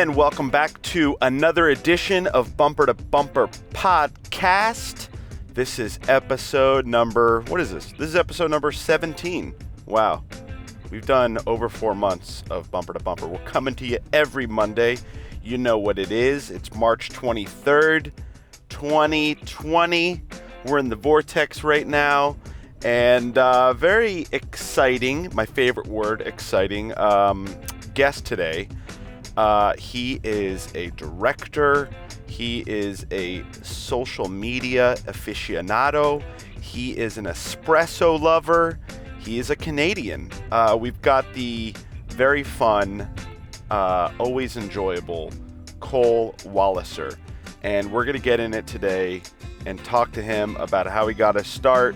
and welcome back to another edition of Bumper to Bumper Podcast. This is episode number, what is this? This is episode number 17. Wow. We've done over 4 months of Bumper to Bumper. We're coming to you every Monday. You know what it is. It's March 23rd, 2020. We're in the vortex right now. And very exciting, my favorite word, exciting, guest today. He is a director. He is a social media aficionado. He is an espresso lover. He is a Canadian. We've got the very fun, always enjoyable Cole Walliser. And we're going to get in it today and talk to him about how he got his start,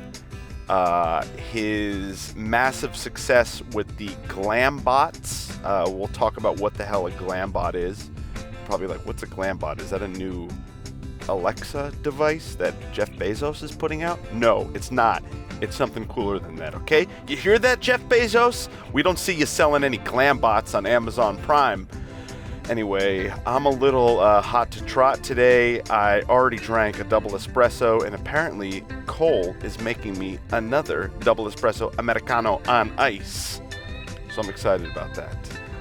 his massive success with the Glambots. We'll talk about what the hell a Glambot is. Probably like, what's a Glambot? Is that a new Alexa device that Jeff Bezos is putting out? No, it's not. It's something cooler than that, okay? You hear that, Jeff Bezos? We don't see you selling any Glambots on Amazon Prime. Anyway, I'm a little hot to trot today. I already drank a double espresso, and apparently Cole is making me another double espresso Americano on ice. So I'm excited about that.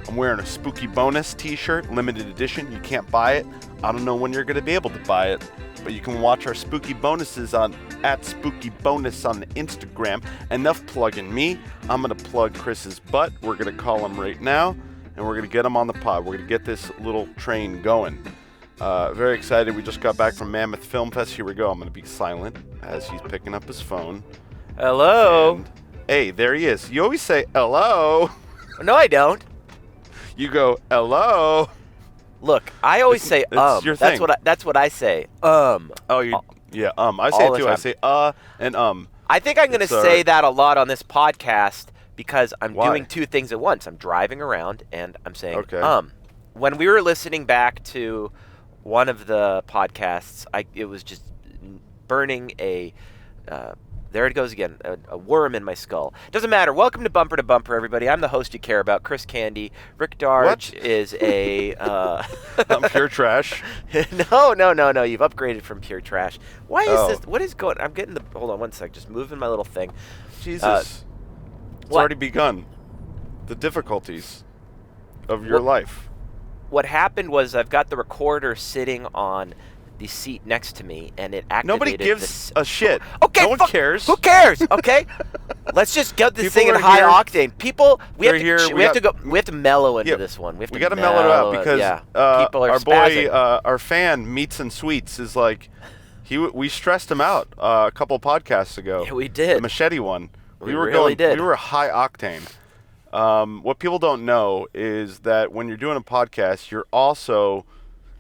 I'm wearing a Spooky Bonus t-shirt, limited edition. You can't buy it. I don't know when you're going to be able to buy it, but you can watch our Spooky Bonuses on @SpookyBonus on the Instagram. Enough plugging me. I'm going to plug Chris's butt. We're going to call him right now. And we're going to get him on the pod. We're going to get this little train going. Very excited. We just got back from Mammoth Film Fest. Here we go. I'm going to be silent as he's picking up his phone. Hello. And, hey, there he is. You always say, hello. No, I don't. You go, hello. Look, I always say, it's your thing. That's what I say. Oh, yeah, I say it too. I say, and I think I'm going to say that a lot on this podcast. Because I'm Why? doing two things at once. I'm driving around and I'm saying, okay. When we were listening back to one of the podcasts, it was just burning there it goes again, a worm in my skull. Doesn't matter. Welcome to Bumper, everybody. I'm the host you care about, Chris Candy. Rick Darge is a... I'm pure trash. No. You've upgraded from pure trash. Why is this? What is going... I'm getting the... Hold on one sec. Just moving my little thing. Jesus. It's already begun. The difficulties of your life. What happened was I've got the recorder sitting on the seat next to me, and it activated. Nobody gives a shit. Okay, no one cares. Who cares? Okay, let's just get this thing in high octane. People, we have to mellow into this one. We got to mellow it out because people are our spazzing. boy, our fan Meats and Sweets is like, we stressed him out a couple podcasts ago. Yeah, we did. The machete one. We really did. We were high octane. What people don't know is that when you're doing a podcast, you're also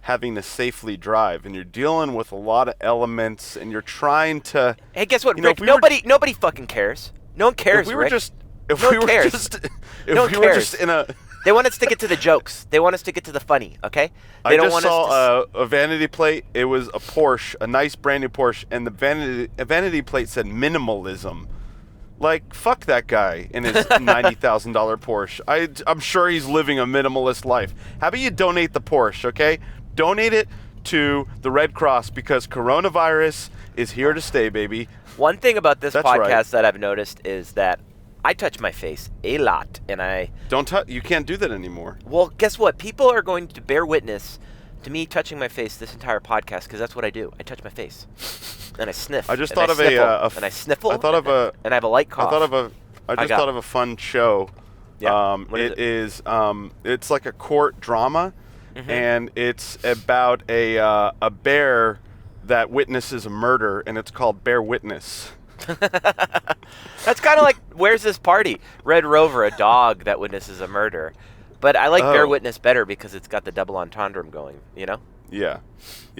having to safely drive, and you're dealing with a lot of elements, and you're trying to. Hey, guess what, Rick? Nobody fucking cares. No one cares, Rick. No one cares. In a. They want us to get to the jokes. They want us to get to the funny. Okay. I just saw a vanity plate. It was a Porsche, a nice brand new Porsche, and the vanity plate said minimalism. Like, fuck that guy in his $90,000 Porsche. I'm sure he's living a minimalist life. How about you donate the Porsche, okay? Donate it to the Red Cross because coronavirus is here to stay, baby. One thing about this podcast that I've noticed is that I touch my face a lot, and I... You can't do that anymore. Well, guess what? People are going to bear witness to me touching my face this entire podcast because that's what I do. I touch my face. And I sniff. I just thought of and I sniffle. I thought of and I have a light cough. I thought of a fun show. Yeah. It's like a court drama, and it's about a bear that witnesses a murder, and it's called Bear Witness. That's kind of like Where's This Party? Red Rover, a dog that witnesses a murder. But I like Bear Witness better because it's got the double entendre going, you know? Yeah.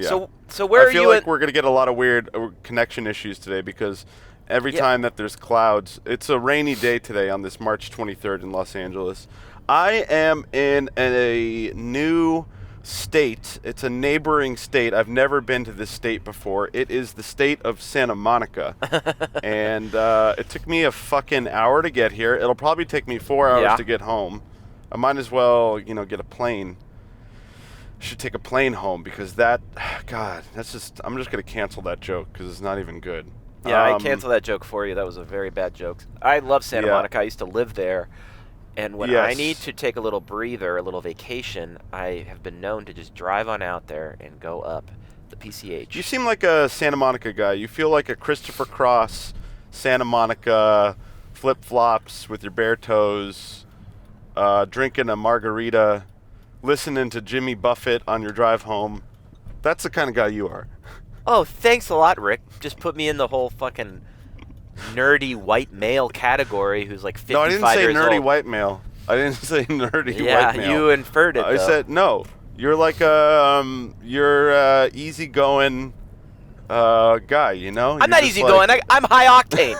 So where are you? I feel like we're going to get a lot of weird connection issues today because every time that there's clouds, it's a rainy day today on this March 23rd in Los Angeles. I am in a new state. It's a neighboring state. I've never been to this state before. It is the state of Santa Monica. And it took me a fucking hour to get here. It'll probably take me 4 hours to get home. I might as well, get a plane. should take a plane home because that, God, I'm just gonna cancel that joke because it's not even good. Yeah, I canceled that joke for you. That was a very bad joke. I love Santa Monica. I used to live there. And when I need to take a little breather, a little vacation, I have been known to just drive on out there and go up the PCH. You seem like a Santa Monica guy. You feel like a Christopher Cross, Santa Monica, flip-flops with your bare toes, drinking a margarita, listening to Jimmy Buffett on your drive home. That's the kind of guy you are. Oh, thanks a lot, Rick. Just put me in the whole fucking nerdy white male category who's like 55 years old. No, I didn't say nerdy white male. I didn't say nerdy white male. Yeah, you inferred it, I said, no, you're like a easygoing guy, you know? I'm not easygoing. I'm high octane.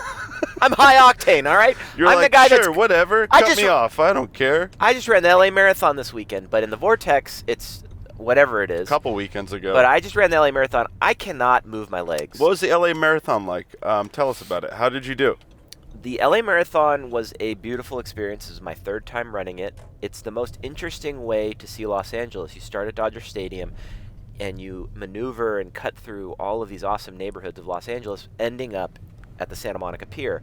I'm high octane, all right? You're I'm like, the guy sure, whatever. Cut me off. I don't care. I just ran the LA Marathon this weekend, but in the Vortex, it's whatever it is. A couple weekends ago. But I just ran the LA Marathon. I cannot move my legs. What was the LA Marathon like? Tell us about it. How did you do? The LA Marathon was a beautiful experience. This is my third time running it. It's the most interesting way to see Los Angeles. You start at Dodger Stadium, and you maneuver and cut through all of these awesome neighborhoods of Los Angeles, ending up at the Santa Monica Pier.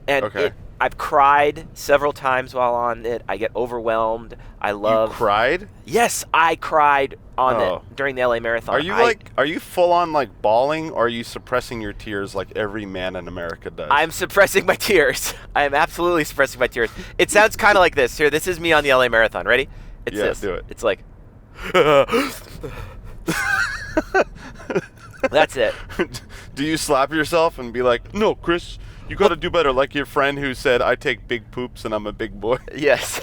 And I've cried several times while on it. I get overwhelmed. You cried? Yes, I cried on it during the LA Marathon. Are you full on like bawling, or are you suppressing your tears like every man in America does? I'm suppressing my tears. I am absolutely suppressing my tears. It sounds kind of like this. Here, this is me on the LA Marathon. Ready? It's this. Do it. It's like... That's it. Do you slap yourself and be like, no, Chris, you got to do better, like your friend who said, I take big poops and I'm a big boy? Yes.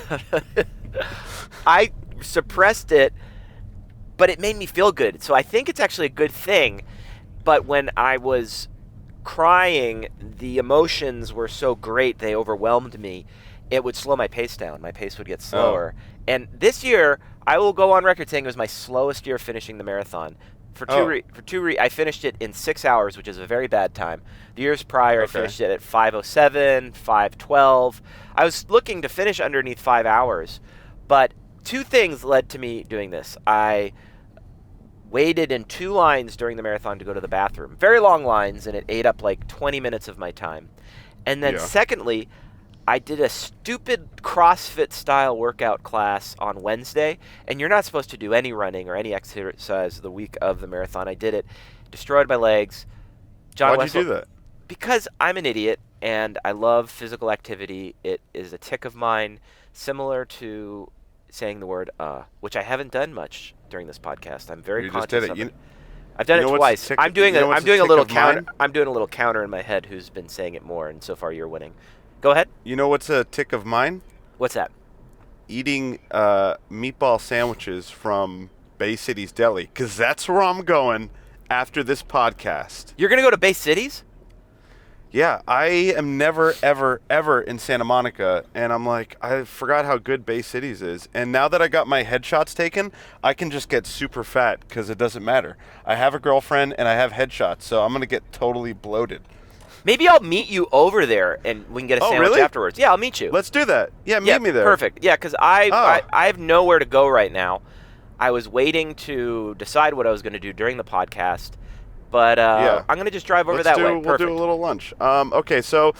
I suppressed it, but it made me feel good. So I think it's actually a good thing. But when I was crying, the emotions were so great, they overwhelmed me. It would slow my pace down. My pace would get slower. And this year, I will go on record saying it was my slowest year finishing the marathon. I finished it in 6 hours, which is a very bad time. The years prior, I finished it at 5:07, 5:12. I was looking to finish underneath 5 hours, but two things led to me doing this. I waited in 2 lines during the marathon to go to the bathroom. Very long lines, and it ate up like 20 minutes of my time. And then secondly, I did a stupid CrossFit-style workout class on Wednesday, and you're not supposed to do any running or any exercise the week of the marathon. I did it, destroyed my legs. Why'd you do that? Because I'm an idiot, and I love physical activity. It is a tick of mine, similar to saying the word which I haven't done much during this podcast. I'm very conscious of it. I've done it twice. I'm doing a little counter. I'm doing a little counter in my head. Who's been saying it more? And so far, you're winning. Go ahead. You know what's a tick of mine? What's that? Eating meatball sandwiches from Bay Cities Deli, because that's where I'm going after this podcast. You're going to go to Bay Cities? Yeah, I am never, ever, ever in Santa Monica, and I'm like, I forgot how good Bay Cities is. And now that I got my headshots taken, I can just get super fat because it doesn't matter. I have a girlfriend, and I have headshots, so I'm going to get totally bloated. Maybe I'll meet you over there, and we can get a sandwich afterwards. Yeah, I'll meet you. Let's do that. Yeah, meet me there. Perfect. Yeah, because I have nowhere to go right now. I was waiting to decide what I was going to do during the podcast, but I'm going to just drive over that way. We'll do a little lunch. Okay, so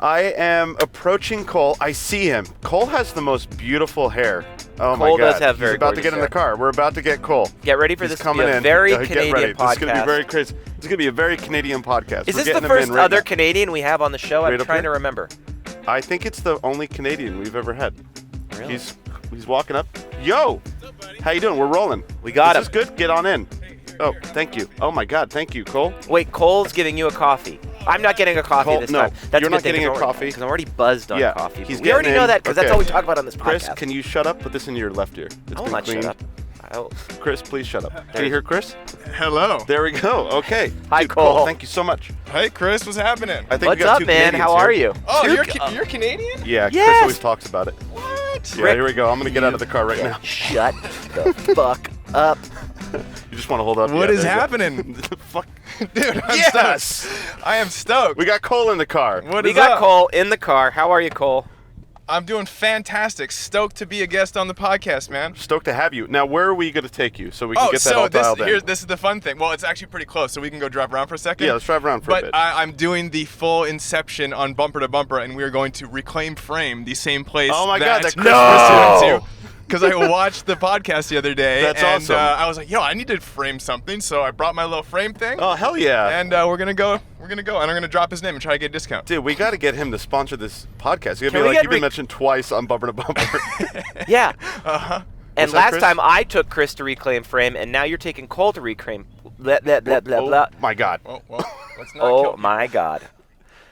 I am approaching Cole. I see him. Cole has the most beautiful hair. Oh, my God. Cole does have very He's about to get in the car. We're about to get Cole. Get ready for this to be a very Canadian podcast. This is going to be very crazy. It's going to be a very Canadian podcast. Is this the first other Canadian we have on the show? I'm trying to remember. I think it's the only Canadian we've ever had. Really? He's walking up. Yo! How you doing? We're rolling. We got him. Is this good? Get on in. Oh, thank you. Oh, my God. Thank you, Cole. Wait, Cole's giving you a coffee. I'm not getting a coffee this time. You're not getting a coffee. Because I'm already buzzed on coffee. We already know that because that's all we talk about on this podcast. Chris, can you shut up? Put this in your left ear. I will not shut up. Chris, please shut up. Can you hear Chris? Hello. There we go. Okay. Hi, Cole. Thank you so much. Hey, Chris. What's happening? I think what's we got up, two man? Canadians How are here. you? Oh, you're Canadian? Yeah, yes. Chris always talks about it. What? Yeah, here we go. I'm going to get out of the car right now. Shut the fuck up. You just want to hold up? What is happening? Fuck. Dude, I'm stoked. I am stoked. We got Cole in the car. What we is got up? Cole in the car. How are you, Cole? I'm doing fantastic. Stoked to be a guest on the podcast, man. Stoked to have you. Now, where are we going to take you so we can get that all dialed in? This is the fun thing. Well, it's actually pretty close, so we can go drive around for a second. Yeah, let's drive around for a bit. But I'm doing the full Inception on Bumper to Bumper, and we are going to reclaim Frame, the same place Oh my God, that Chris No! went to. Because I watched the podcast the other day, That's and awesome. I was like, yo, I need to frame something, so I brought my little frame thing. Oh, hell yeah. And we're gonna go, and I'm gonna drop his name and try to get a discount. Dude, we got to get him to sponsor this podcast. You're Can going to we be like, get you've been mentioned twice on Bumper to Bumper. Yeah. Uh-huh. And What's that, last Chris? time I took Chris to reclaim Frame, and now you're taking Cole to reclaim. Blah, blah, blah, blah, Oh, blah. my God. Well, let's not kill Oh him. my God.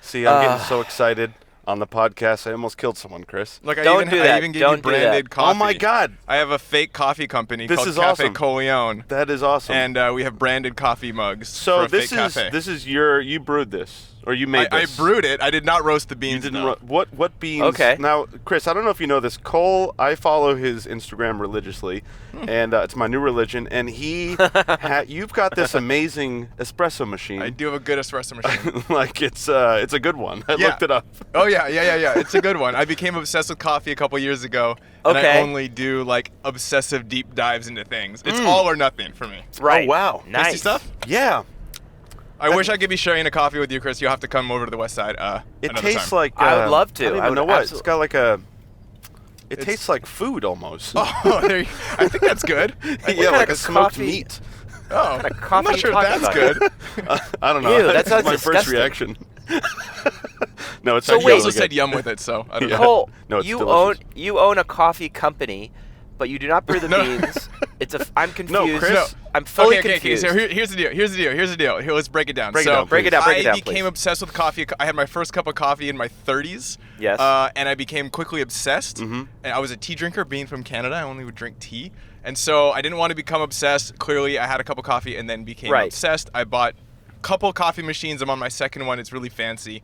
See, I'm getting so excited on the podcast. I almost killed someone, Chris. Look, Don't do I that. even gave Don't you do that. branded coffee. Oh, my God. I have a fake coffee company This called is Cafe awesome. Colione, That is awesome. and we have branded coffee mugs so for a this fake is cafe. you brewed this, or you made I this? brewed it. I did not roast the You beans. didn't. though. What beans? Okay. Now, Chris, I don't know if you know this. Cole, I follow his Instagram religiously, and it's my new religion. And he, you've got this amazing espresso machine. I do have a good espresso machine. Like it's a good one. I Yeah. looked it up. Oh yeah. It's a good one. I became obsessed with coffee a couple years ago, and I Okay. only do like obsessive deep dives into things. It's all or nothing for me. Right. Oh, wow. Nice Tasty stuff. Yeah. I wish I could be sharing a coffee with you, Chris. You'll have to come over to the west side. It another tastes time. like. I would love to. I don't I even would know what. It's absolute- got like a. It It's- tastes like food almost. Oh, there you, I think that's good. yeah, kind like of a smoked coffee- meat. Oh, kind of I'm coffee not you sure if talking that's about? good. I don't know. Ew, that That's sounds my first disgusting. reaction. No, it's So actually You wait. also really said good. yum with it, so I don't Yeah. know. Cole, No, it's you delicious. own a coffee company, but you do not brew the No. beans. I'm confused. Chris. No. I'm fully Okay, confused. so here's the deal. Here, let's break it down. Break it so down, Break it down, I please. became obsessed with coffee. I had my first cup of coffee in my 30s. Yes. And I became quickly obsessed. Mhm. And I was a tea drinker, being from Canada. I only would drink tea. And so I didn't want to become obsessed. Clearly, I had a cup of coffee and then became Right. obsessed. I bought a couple coffee machines. I'm on my second one. It's really fancy.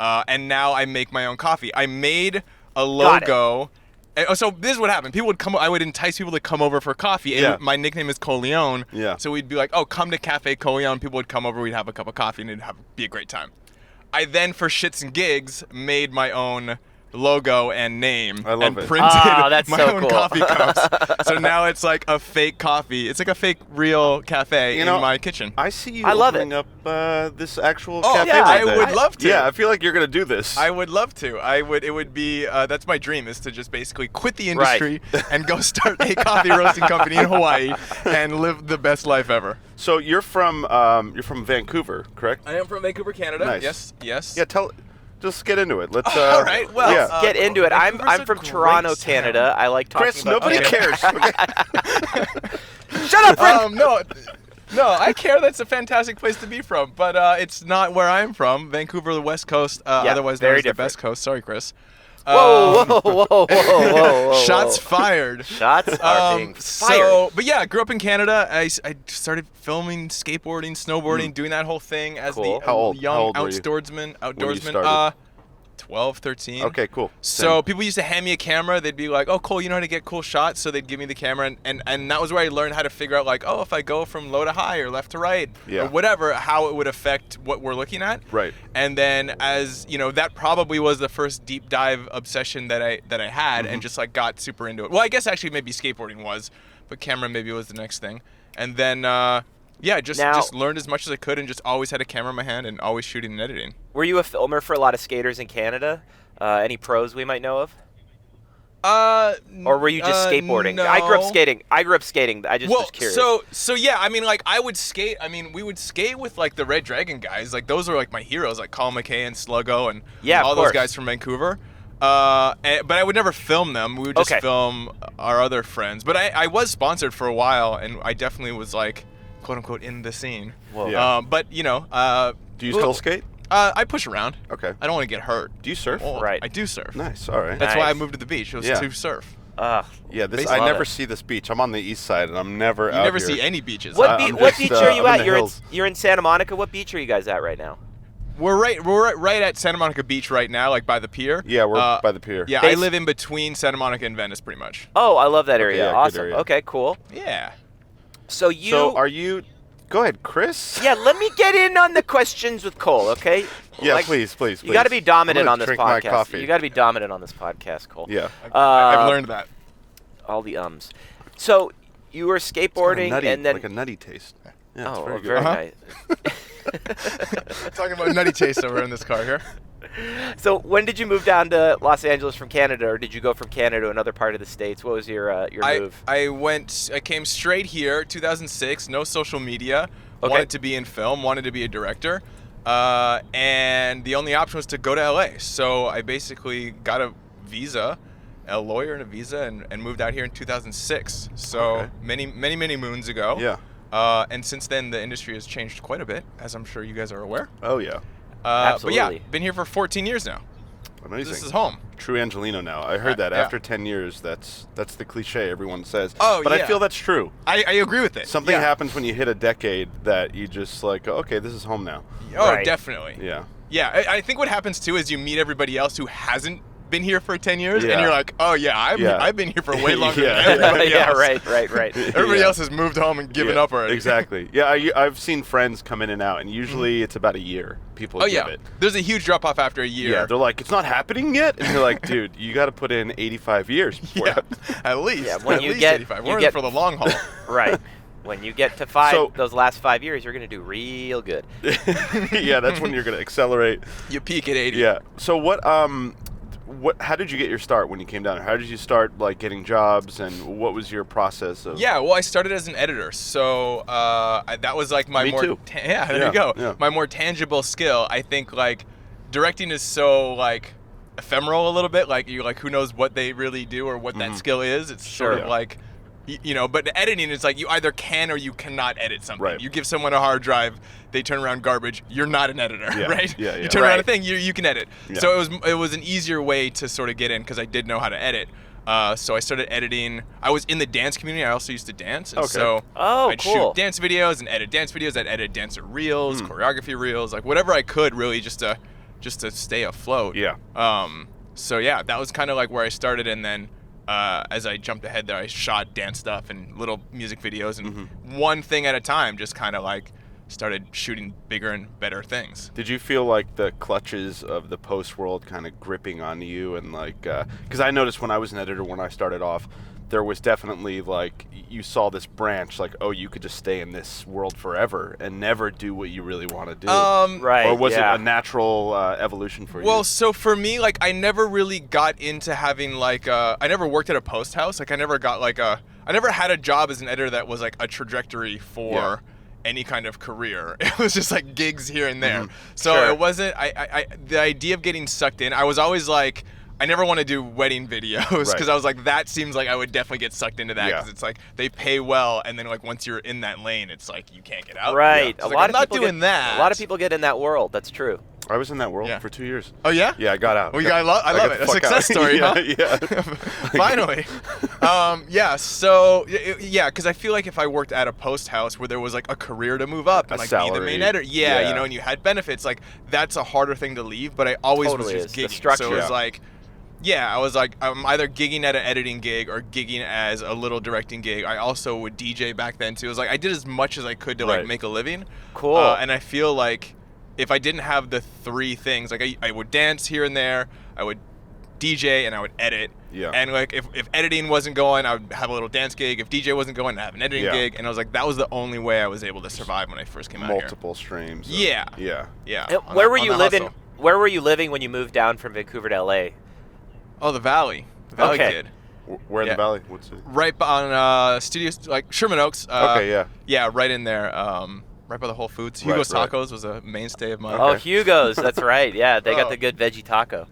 And now I make my own coffee. I made a Got it. logo. So this is what happened. People would come. I would entice people to come over for coffee. And Yeah. my nickname is Colione. Yeah. So we'd be like, "Oh, come to Cafe Colione." People would come over. We'd have a cup of coffee, and it'd be a great time. I then, for shits and gigs, made my own logo and name I love and it. printed Ah, that's my so own cool. coffee cups. So now it's like a fake coffee. It's like a fake real cafe You know, in my kitchen. I see you I love opening up this actual Oh, cafe. yeah, one I day. would love to. Yeah, I feel like you're gonna do this. I would love to. It would be. That's my dream, is to just basically quit the industry and go start a coffee roasting company in Hawaii and live the best life ever. So you're from Vancouver, correct? I am from Vancouver, Canada. Nice. Yes. Yeah, just get into it. Let's. All right. Well, yeah. Get into it. I'm Vancouver's from a great Toronto, town. Canada. I like talking Chris, about nobody Okay. cares. Okay. Shut up, Rick! No, I care. That's a fantastic place to be from, but it's not where I'm from. Vancouver, the West Coast, otherwise known very as the different. Best Coast. Sorry, Chris. Whoa, whoa, whoa, whoa, whoa, whoa. Shots fired. Shots are being fired. So, but yeah, I grew up in Canada. I started filming, skateboarding, snowboarding, doing that whole thing as Cool. the How old young were you outdoorsman. started? 12, 13. Okay, cool. So people used to hand me a camera. They'd be like, "Oh, Cole, you know how to get cool shots?" So they'd give me the camera, and that was where I learned how to figure out, like, oh, if I go from low to high or left to right Yeah. or whatever, how it would affect what we're looking at. Right. And then, as you know, that probably was the first deep dive obsession that I had, Mm-hmm. and just like got super into it. Well, I guess actually maybe skateboarding was, but camera maybe was the next thing. And then yeah, just learned as much as I could, and just always had a camera in my hand and always shooting and editing. Were you a filmer for a lot of skaters in Canada? Any pros we might know of? Or were you just skateboarding? No. I grew up skating. I just was curious. So yeah, I mean, like, I would skate. I mean, we would skate with like the Red Dragon guys. Like, those are like my heroes, like Colin McKay and Sluggo and Yeah, of all those course. guys from Vancouver. But I would never film them. We would just Okay. film our other friends. But I was sponsored for a while, and I definitely was like, quote unquote, in the scene. Whoa. Yeah. But you know, Do you still skate? I push around. Okay. I don't want to get hurt. Do you surf? Oh, Right. I do surf. Nice. All right. That's why I Nice. moved to the beach. It was Yeah. to surf. Yeah, this Basically. I Love never it. see this beach. I'm on the east side, and I'm never You out never here. see any beaches. What, I'm what just, beach are you I'm in at? the hills. You're in Santa Monica. What beach are you guys at right now? We're right at Santa Monica Beach right now, like by the pier. Yeah, we're by the pier. Yeah, I live in between Santa Monica and Venice, pretty much. Oh, I love that area. yeah, good Awesome. area. Okay, cool. Yeah. So you So are you Go ahead, Chris. Yeah, let me get in on the questions with Cole, okay? Yeah, please. You got to be dominant on this drink my podcast. coffee. You got to be dominant on this podcast, Cole. Yeah. I've learned that. All the ums. So you were skateboarding, and then like a nutty taste. Yeah, it's oh, very good. very nice. Talking about nutty taste over in this car here. So when did you move down to Los Angeles from Canada, or did you go from Canada to another part of the States? What was your move? I came straight here, 2006, no social media, wanted to be in film, wanted to be a director, and the only option was to go to LA. So I basically got a visa, a lawyer and a visa, and moved out here in 2006. So many moons ago. Yeah. And since then, the industry has changed quite a bit, as I'm sure you guys are aware. Oh, yeah. Absolutely. But yeah, been here for 14 years now. Amazing. This is home. True Angelino now. I heard that yeah. after 10 years, that's the cliche everyone says. Oh, but yeah. I feel that's true. I agree with it. Something happens when you hit a decade that you just like, okay, this is home now. Oh, Right. definitely. Yeah. Yeah, I think what happens too is you meet everybody else who hasn't been here for 10 years, Yeah. and you're like, oh yeah, I've been here for way longer Yeah. than everybody yeah, else. right. Everybody Yeah. else has moved home and given Yeah, up already. Exactly. Yeah, I've seen friends come in and out, and usually it's about a year. People Oh give yeah, it. there's a huge drop off after a year. Yeah, they're like, it's not happening yet? And you're like, dude, you got to put in 85 years before Yeah, at least. Yeah, when at you least get- 85. you We're get- in for the long haul. Right. When you get to 5, So- those last 5 years, you're going to do real good. Yeah, that's when you're going to accelerate. You peak at 80. Yeah. So how did you get your start when you came down here? How did you start like getting jobs, and what was your process of? Yeah, well, I started as an editor, so that was like my Me more too. there you go. Yeah. My more tangible skill. I think like directing is so like ephemeral a little bit. Like who knows what they really do or what that skill is. It's sort Sure. of like but editing is like you either can or you cannot edit something. Right. You give someone a hard drive, they turn around garbage. You're not an editor, Yeah. right? Yeah, yeah. You turn around a Right. thing, you can edit. Yeah. So it was an easier way to sort of get in because I did know how to edit. So I started editing. I was in the dance community. I also used to dance, and Okay. so Oh, I'd cool. shoot dance videos and edit dance videos. I'd edit dancer reels, choreography reels, like whatever I could, really, just to stay afloat. Yeah. So yeah, that was kind of like where I started, and then as I jumped ahead there, I shot dance stuff and little music videos, and one thing at a time, just kind of like started shooting bigger and better things. Did you feel like the clutches of the post world kind of gripping on you, and like, because I noticed when I was an editor, when I started off, there was definitely like, you saw this branch, like, oh, you could just stay in this world forever and never do what you really want to do. Right. Or was yeah. it a natural evolution for you? Well, so for me, like, I never really got into having like I never worked at a post house. Like, I never got like I never had a job as an editor that was like a trajectory for any kind of career. It was just like gigs here and there. So Sure. it wasn't. The idea of getting sucked in, I was always like, I never want to do wedding videos because Right. I was like, that seems like I would definitely get sucked into that because Yeah. it's like they pay well, and then like once you're in that lane, it's like you can't get out. Right. It's A like, lot I'm of not people doing that. A lot of people get in that world. That's true. I was in that world Yeah. for 2 years. Oh yeah. Yeah, I got out. Well, I love got it. the A fuck out. success story, yeah, huh? Yeah. Finally. Yeah, so, yeah, because I feel like if I worked at a post house where there was, like, a career to move up and, A like, be the salary. main editor, Yeah. and you had benefits, like, that's a harder thing to leave, but I always Totally was is. just The gigging. structure. So it was Yeah. like, I was like, I'm either gigging at an editing gig or gigging as a little directing gig. I also would DJ back then, too. It was like, I did as much as I could to, like, Right. make a living. Cool. And I feel like if I didn't have the three things, like, I would dance here and there, I would DJ, and I would edit. Yeah. And like if editing wasn't going, I would have a little dance gig. If DJ wasn't going, I'd have an editing Yeah. gig. And I was like, that was the only way I was able to survive when I first came out here. Multiple streams. Yeah. Yeah. Yeah. Where were you the living? hustle. Where were you living when you moved down from Vancouver to LA? Oh, the Valley. The Valley Okay. kid. Where in Yeah. the valley? What's it? Right on studios, like Sherman Oaks. Okay, yeah. Yeah, right in there. Right by the Whole Foods. Right, Hugo's right. Tacos was a mainstay of mine. Oh, Hugo's. That's right. Yeah, they got Oh. the good veggie taco.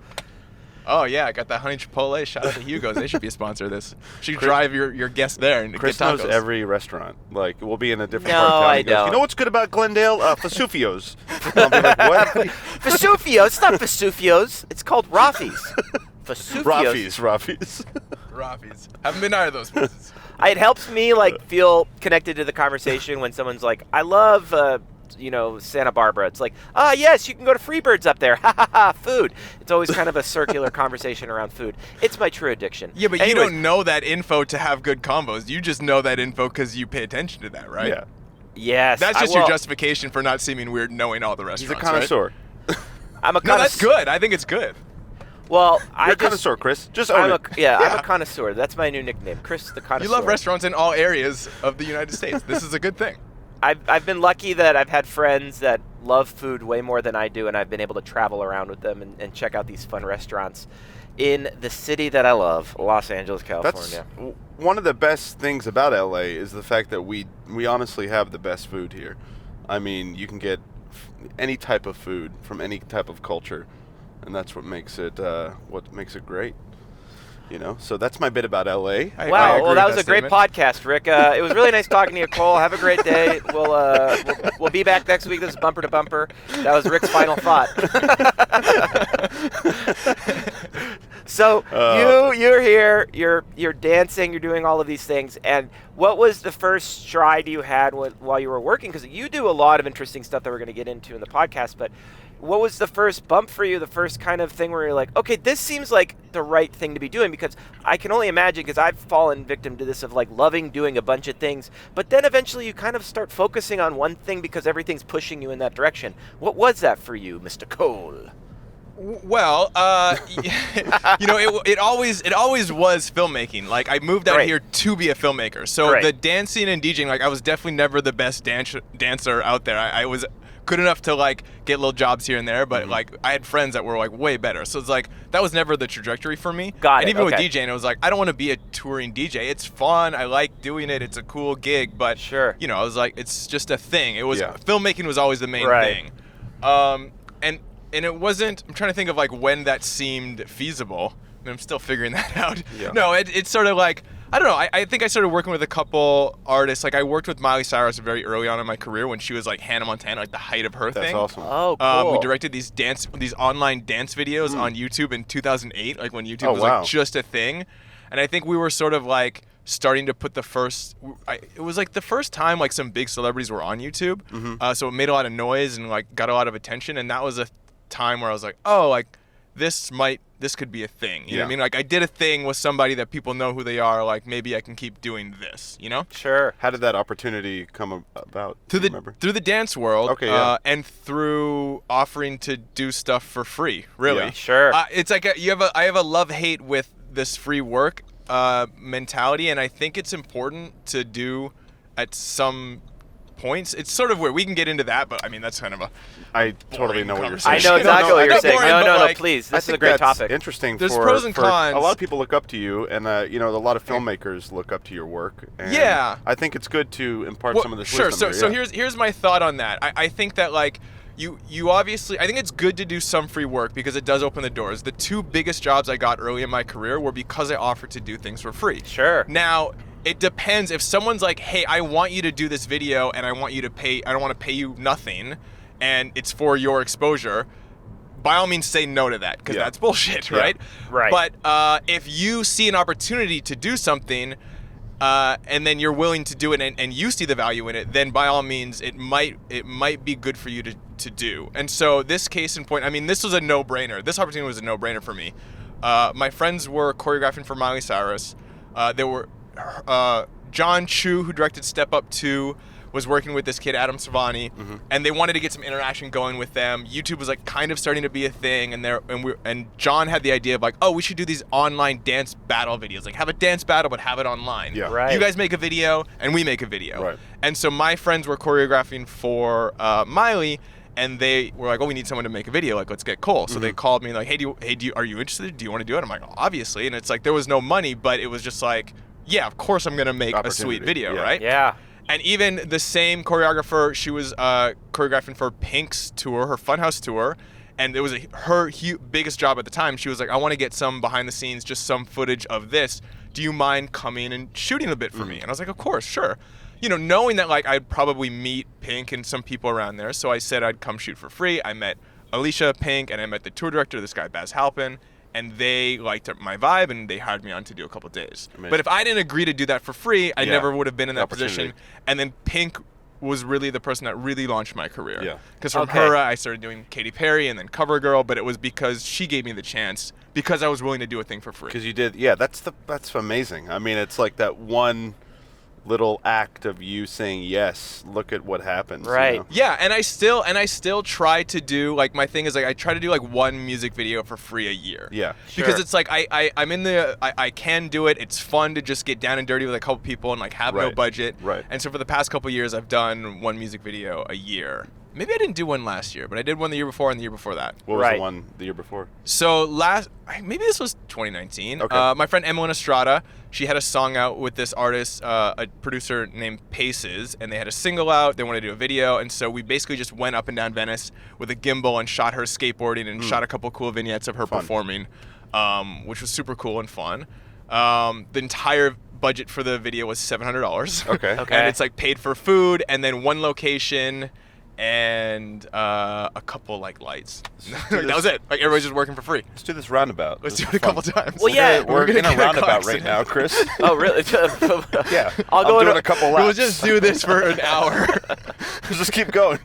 Oh yeah, I got that honey chipotle. Shout out to Hugo's. They should be a sponsor of this. Should drive your guests there and Chris get tacos. knows every restaurant. Like, we'll be in a different No, part of town. I He goes, don't. You know what's good about Glendale? Vesuvio's. I'll be like, what? Vesuvio. It's not Vesuvio's. It's called Rafi's. Vesuvio's. Rafi's. Rafi's. Haven't been to either of those places. It helps me like feel connected to the conversation when someone's like, "I love, Santa Barbara." It's like, yes, you can go to Freebirds up there. Ha ha ha. Food. It's always kind of a circular conversation around food. It's my true addiction. Yeah, but Anyways, you don't know that info to have good combos. You just know that info because you pay attention to that, right? Yeah. Yes. That's just your justification for not seeming weird knowing all the He's restaurants, a connoisseur. Right? I'm a No, that's good. I think it's good. Well, You're a connoisseur, Chris. Just own it. I'm a connoisseur. That's my new nickname, Chris the Connoisseur. You love restaurants in all areas of the United States. This is a good thing. I've been lucky that I've had friends that love food way more than I do, and I've been able to travel around with them and check out these fun restaurants in the city that I love, Los Angeles, California. That's one of the best things about LA is the fact that we honestly have the best food here. I mean, you can get any type of food from any type of culture, and that's what makes it great. You know, so that's my bit about LA. Wow, well, that was a great podcast, Rick. It was really nice talking to you, Cole. Have a great day. We'll be back next week. This is Bumper to Bumper. That was Rick's final thought. So you're here. You're dancing. You're doing all of these things. And what was the first stride you had while you were working? Because you do a lot of interesting stuff that we're going to get into in the podcast, but. What was the first bump for you, the first kind of thing where you're like, okay, this seems like the right thing to be doing? Because I can only imagine, because I've fallen victim to this of like loving doing a bunch of things, but then eventually you kind of start focusing on one thing because everything's pushing you in that direction. What was that for you, Mr. Cole? Well, you know, it always was filmmaking. Like, I moved out here to be a filmmaker. So the dancing and DJing, like, I was definitely never the best dancer out there. I was good enough to like get little jobs here and there, but like I had friends that were like way better. So it's like that was never the trajectory for me. And even with DJing, it was like I don't want to be a touring DJ. It's fun. I like doing it. It's a cool gig, but you know, I was like it's just a thing. It was filmmaking was always the main thing. And it wasn't. I'm trying to think of like when that seemed feasible. And I'm still figuring that out. No, it's sort of like I don't know. I think I started working with a couple artists. Like I worked with Miley Cyrus very early on in my career when she was like Hannah Montana, like the height of her thing. That's awesome. Oh, cool. We directed these online dance videos on YouTube in 2008, like when YouTube was like just a thing. And I think we were sort of like starting to put the first. It was like the first time like some big celebrities were on YouTube. So it made a lot of noise and like got a lot of attention. And that was a time where I was like, oh, like this could be a thing. You know what I mean? Like I did a thing with somebody that people know who they are. Like maybe I can keep doing this, you know? Sure. How did that opportunity come about? Through the dance world. Okay, and through offering to do stuff for free, really. Yeah. Sure. It's like I have a love-hate with this free work mentality, and I think it's important to do at some points. It's sort of where we can get into that, but I mean that's kind of a I totally know what you're saying. I know exactly what you're saying. No, like, please. This is a great great topic. Interesting. There's pros and cons. A lot of people look up to you, and you know, a lot of filmmakers look up to your work. And I think it's good to impart some of this wisdom. So here's my thought on that. I think that like you obviously, I think it's good to do some free work because it does open the doors. The two biggest jobs I got early in my career were because I offered to do things for free. Sure. Now, it depends. If someone's like, hey, I want you to do this video and I want you to pay, I don't want to pay you nothing and it's for your exposure, by all means say no to that because that's bullshit, right? Right. But if you see an opportunity to do something and then you're willing to do it and you see the value in it, then by all means it might be good for you to do. And so this case in point, I mean, this was a no-brainer. This opportunity was a no-brainer for me. My friends were choreographing for Miley Cyrus. There were John Chu, who directed Step Up 2, was working with this kid, Adam Savani, and they wanted to get some interaction going with them. YouTube was like kind of starting to be a thing, and John had the idea of like, oh, we should do these online dance battle videos. Like have a dance battle, but have it online. Yeah. Right. You guys make a video, and we make a video. Right. And so my friends were choreographing for Miley, and they were like, oh, we need someone to make a video. Like, let's get Cole. So they called me like, hey, are you interested? Do you want to do it? I'm like, oh, obviously. And it's like there was no money, but it was just like, yeah, of course I'm gonna make a sweet video, right? Yeah. And even the same choreographer, she was choreographing for Pink's tour, her Funhouse tour, and it was her biggest job at the time. She was like, I want to get some behind the scenes, just some footage of this. Do you mind coming and shooting a bit for me? And I was like, of course, sure. You know, knowing that like I'd probably meet Pink and some people around there, so I said I'd come shoot for free. I met Alicia, Pink, and I met the tour director, this guy Baz Halpin, and they liked my vibe and they hired me on to do a couple days. Amazing. But if I didn't agree to do that for free, I never would have been in that position. And then Pink was really the person that really launched my career. Yeah. Because from her, I started doing Katy Perry and then CoverGirl, but it was because she gave me the chance because I was willing to do a thing for free. Because you did, that's amazing. I mean, it's like that one little act of you saying yes, look at what happens. Right. You know? Yeah, and I still try to do, like, my thing is, like, I try to do, like, one music video for free a year. Yeah. Because Sure. it's like I'm in the I can do it. It's fun to just get down and dirty with a couple people and like have no Right. budget. Right. And so for the past couple years, I've done one music video a year. Maybe I didn't do one last year, but I did one the year before and the year before that. What was Right. the one the year before? So maybe this was 2019. Okay. My friend Emily Estrada, she had a song out with this artist, a producer named Paces, and they had a single out. They wanted to do a video, and so we basically just went up and down Venice with a gimbal and shot her skateboarding and shot a couple cool vignettes of her Fun. performing, which was super cool and fun. The entire budget for the video was $700. Okay. Okay. And it's like paid for food and then one location and a couple like lights. That was it. Like everybody's just working for free. Let's do this roundabout. Let's This do is it a couple fun. times. Well, yeah, We're gonna in a get roundabout car right accident. now, Chris. Oh, really? Yeah. I'll go I'm doing in a couple laps. We'll just do this for an hour. Let's just keep going.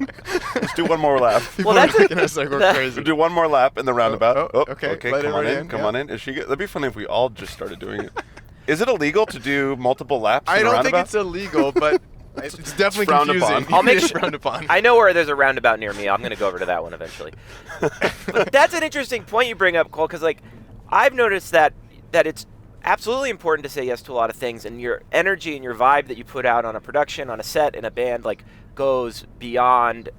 Let's do one more lap. People that's are looking at us like we're crazy. We'll do one more lap in the roundabout. oh, okay. Okay. Let Come on everybody in. in, Come yeah. on in. Is she good? That'd be funny if we all just started doing it. Is it illegal to do multiple laps? I in a don't think roundabout? it's illegal, but it's definitely frowned confusing. upon. I'll make It's sure- frowned upon. I know where there's a roundabout near me. I'm going to go over to that one eventually. But that's an interesting point you bring up, Cole, because like I've noticed that it's absolutely important to say yes to a lot of things, and your energy and your vibe that you put out on a production, on a set, in a band, like goes beyond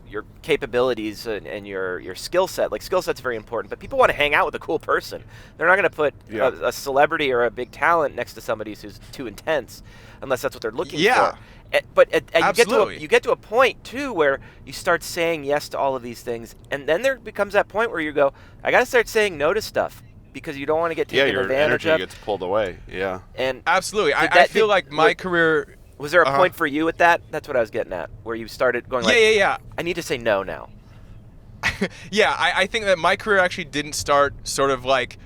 your capabilities and your skill set. Like skill set's very important, but people want to hang out with a cool person. They're not going to put Yeah. a celebrity or a big talent next to somebody who's too intense, unless that's what they're looking Yeah. for. But Absolutely. you get to a point too where you start saying yes to all of these things, and then there becomes that point where you go, I got to start saying no to stuff because you don't want to get taken your advantage energy of. gets pulled away. Yeah. And Absolutely. Did I that- feel did- like my what- career. was there a Uh-huh. point for you with that? That's what I was getting at, where you started going like, Yeah. I need to say no now. Yeah, I think that my career actually didn't start sort of like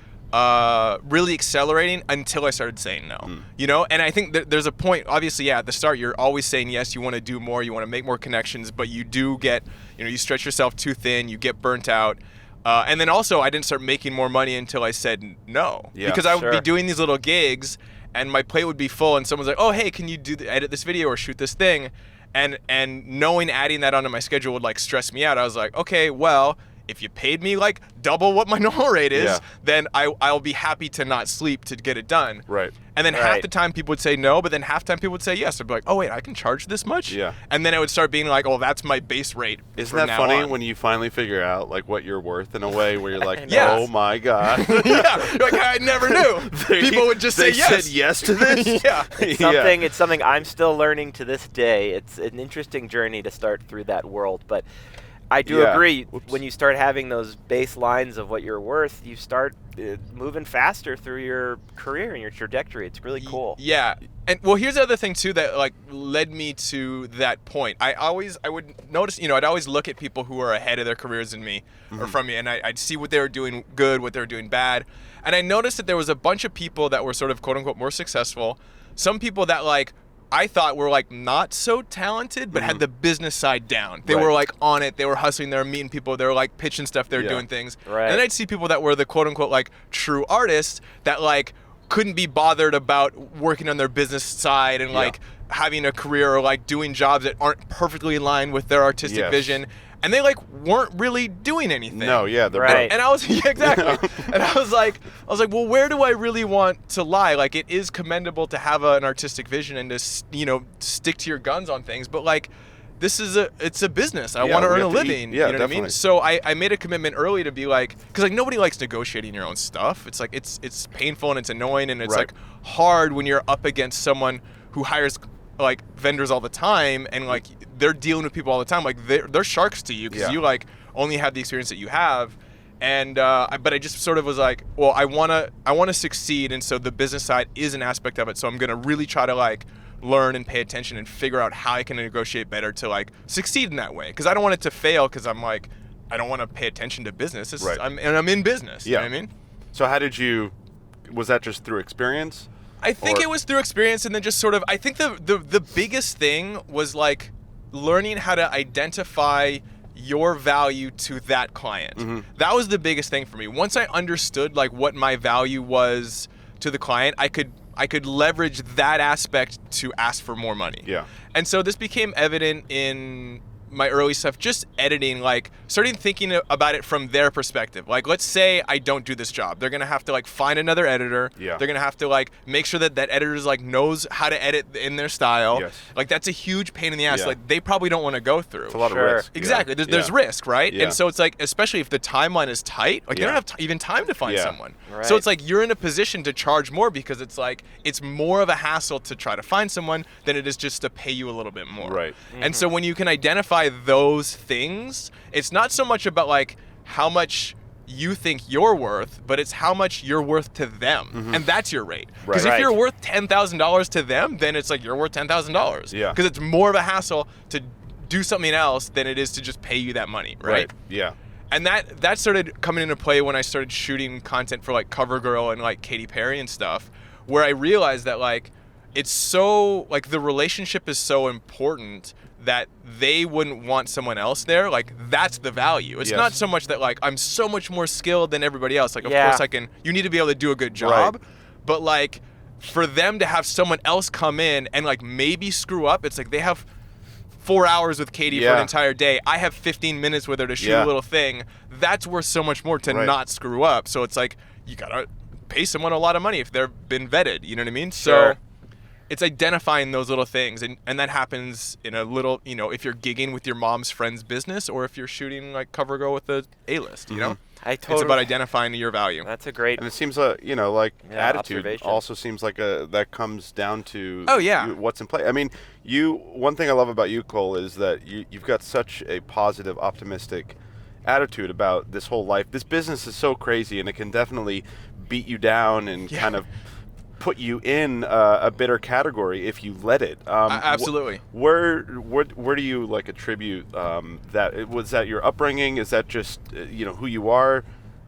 really accelerating until I started saying no. You know, and I think that there's a point. Obviously, yeah, at the start you're always saying yes. You want to do more. You want to make more connections, but you do get, you stretch yourself too thin. You get burnt out. And then also, I didn't start making more money until I said no. Yeah, because I would sure. be doing these little gigs, and my plate would be full, and someone's like, "Oh, hey, can you edit this video or shoot this thing?" And knowing adding that onto my schedule would like stress me out. I was like, okay, well, if you paid me like double what my normal rate is, Yeah. then I'll be happy to not sleep to get it done. Right. And then half Right. the time people would say no, but then half the time people would say yes. I'd be like, oh wait, I can charge this much? Yeah. And then it would start being like, oh, that's my base rate. Isn't from that now funny on. when you finally figure out like what you're worth in a way where you're like, Yes. oh my god. Yeah, you're like I never knew. People would just say they yes. said yes to this. Yeah. It's something I'm still learning to this day. It's an interesting journey to start through that world, but I do Yeah. agree. Whoops. When you start having those baselines of what you're worth, you start moving faster through your career and your trajectory. It's really cool. Yeah. And well, here's the other thing too that like led me to that point. I would notice, I'd always look at people who are ahead of their careers than me or from me, and I'd see what they were doing good, what they were doing bad. And I noticed that there was a bunch of people that were sort of quote unquote more successful. Some people that like I thought were like not so talented, but had the business side down. They Right. were like on it. They were hustling. They were meeting people. They were like pitching stuff. They were Yeah. doing things. Right. And then I'd see people that were the quote unquote like true artists that like couldn't be bothered about working on their business side and like having a career or like doing jobs that aren't perfectly in line with their artistic Yes. vision. And they like weren't really doing anything. No, yeah, they're Right. broke. And I was yeah, exactly. And I was like, well, where do I really want to lie? Like, it is commendable to have an artistic vision and to stick to your guns on things, but like, it's a business. I Yeah, want to we earn a have to eat. living. Yeah, you know what I mean? definitely. So I made a commitment early to be like, because like nobody likes negotiating your own stuff. It's like it's painful and it's annoying and it's Right. like hard when you're up against someone who hires like vendors all the time and like they're dealing with people all the time. Like they're sharks to you because Yeah. you like only have the experience that you have. And but I just sort of was like, well, I wanna succeed, and so the business side is an aspect of it. So I'm gonna really try to like learn and pay attention and figure out how I can negotiate better to like succeed in that way. Because I don't want it to fail. Because I'm like, I don't want to pay attention to business. Right. I'm in business. You know Yeah. what I mean? So how did you? Was that just through experience? I think Or- it was through experience, and then just sort of. I think the biggest thing was like learning how to identify your value to that client. Mm-hmm. That was the biggest thing for me. Once I understood like what my value was to the client, I could I could leverage that aspect to ask for more money. Yeah. And so this became evident in my early stuff, just editing, like starting thinking about it from their perspective. Like, let's say I don't do this job. They're going to have to like find another editor. Yeah. They're going to have to like make sure that editor's like knows how to edit in their style. Yes. Like that's a huge pain in the ass. Yeah. Like they probably don't want to go through. It's a lot Sure. of risk. Exactly. Yeah. There's risk, right? Yeah. And so it's like, especially if the timeline is tight, like you don't have even time to find Yeah. someone. Right. So it's like you're in a position to charge more because it's like it's more of a hassle to try to find someone than it is just to pay you a little bit more. Right. And so when you can identify those things, it's not so much about like how much you think you're worth, but it's how much you're worth to them, and that's your rate. Because Right. if you're worth $10,000 to them, then it's like you're worth $10,000. Yeah. Because it's more of a hassle to do something else than it is to just pay you that money, right? Yeah. And that started coming into play when I started shooting content for like CoverGirl and like Katy Perry and stuff, where I realized that like it's so like the relationship is so important that they wouldn't want someone else there. Like that's the value. It's Yes. not so much that like I'm so much more skilled than everybody else. Like of Yeah. course you need to be able to do a good job, Right. but like for them to have someone else come in and like maybe screw up, it's like they have 4 hours with Katie for Yeah. an entire day. I have 15 minutes with her to shoot Yeah. a little thing. That's worth so much more to Right. not screw up. So it's like you gotta pay someone a lot of money if they've been vetted. You know what I mean? Sure. So it's identifying those little things, and that happens in a little, you know, if you're gigging with your mom's friend's business or if you're shooting like CoverGirl with the A-list, you know? I It's totally. about identifying your value. That's a great. And it seems like like Yeah, attitude observation. also seems like that comes down to Oh, yeah. what's in play. I mean, one thing I love about you, Cole, is that you've got such a positive, optimistic attitude about this whole life. This business is so crazy, and it can definitely beat you down and Yeah. kind of put you in a bitter category if you let it. Absolutely. Where do you like attribute that? Was that your upbringing? Is that just who you are?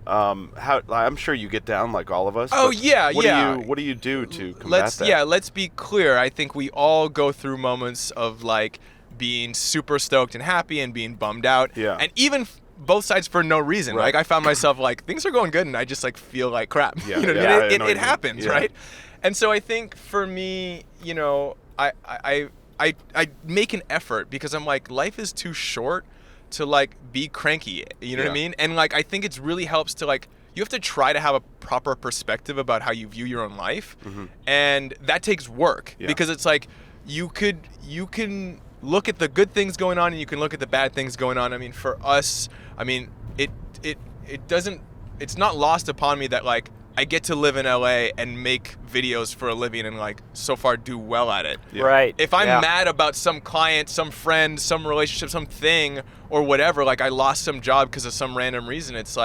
How I'm sure you get down like all of us. Oh, but yeah, yeah. What do you do to combat that? Let's be clear. I think we all go through moments of like being super stoked and happy and being bummed out. Yeah. And even both sides for no reason. Right. Like I found myself like things are going good and I just like feel like crap. Yeah, You know what yeah, I mean? I know It what you mean. happens, Yeah. right? And so I think for me, I make an effort because I'm like life is too short to like be cranky. You know what I Yeah. mean? And like I think it's really helps to like you have to try to have a proper perspective about how you view your own life, and that takes work Yeah. because it's like you can look at the good things going on and you can look at the bad things going on. I mean, for us, I mean, it's not lost upon me that like I get to live in LA and make videos for a living and like so far do well at it. Yeah. Right. If I'm yeah. mad about some client, some friend, some relationship, something or whatever, like I lost some job because of some random reason, it's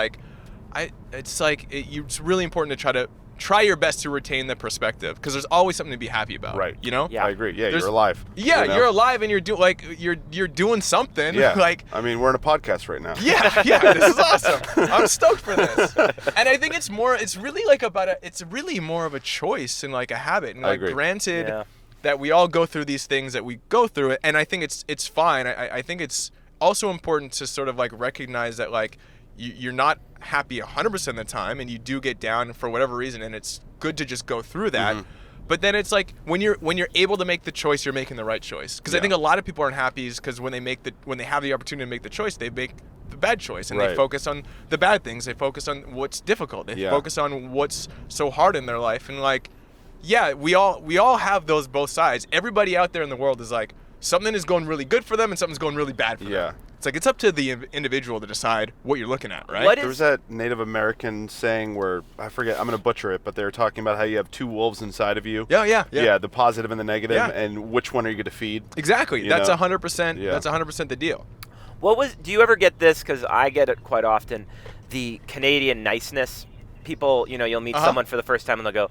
really important to try your best to retain the perspective because there's always something to be happy about. Right. You know? Yeah. I agree. Yeah, There's- you're alive. Yeah, you know? you're alive and you're doing something. Yeah. Like I mean, we're in a podcast right now. yeah, this is awesome. I'm stoked for this. And I think it's really like it's really more of a choice and like a habit. And I like agree. granted Yeah. that we all go through these things that we go through it, and I think it's fine. I think it's also important to sort of like recognize that like you're not happy 100% of the time and you do get down for whatever reason, and it's good to just go through that. But then it's like when you're able to make the choice, you're making the right choice. Because I Yeah. think a lot of people aren't happy because when they have the opportunity to make the choice, they make the bad choice and Right. they focus on the bad things. They focus on what's difficult. They Yeah. focus on what's so hard in their life. And like, yeah, we all have those both sides. Everybody out there in the world is like something is going really good for them and something's going really bad for Yeah. them. It's like it's up to the individual to decide what you're looking at, right? What There was that Native American saying where, I forget, I'm going to butcher it, but they were talking about how you have two wolves inside of you. Yeah. The positive and the negative, Yeah. and which one are you going to feed? Exactly. You That's know? 100%. Yeah. That's 100% the deal. Do you ever get this? Because I get it quite often. The Canadian niceness. People, you'll meet someone for the first time and they'll go,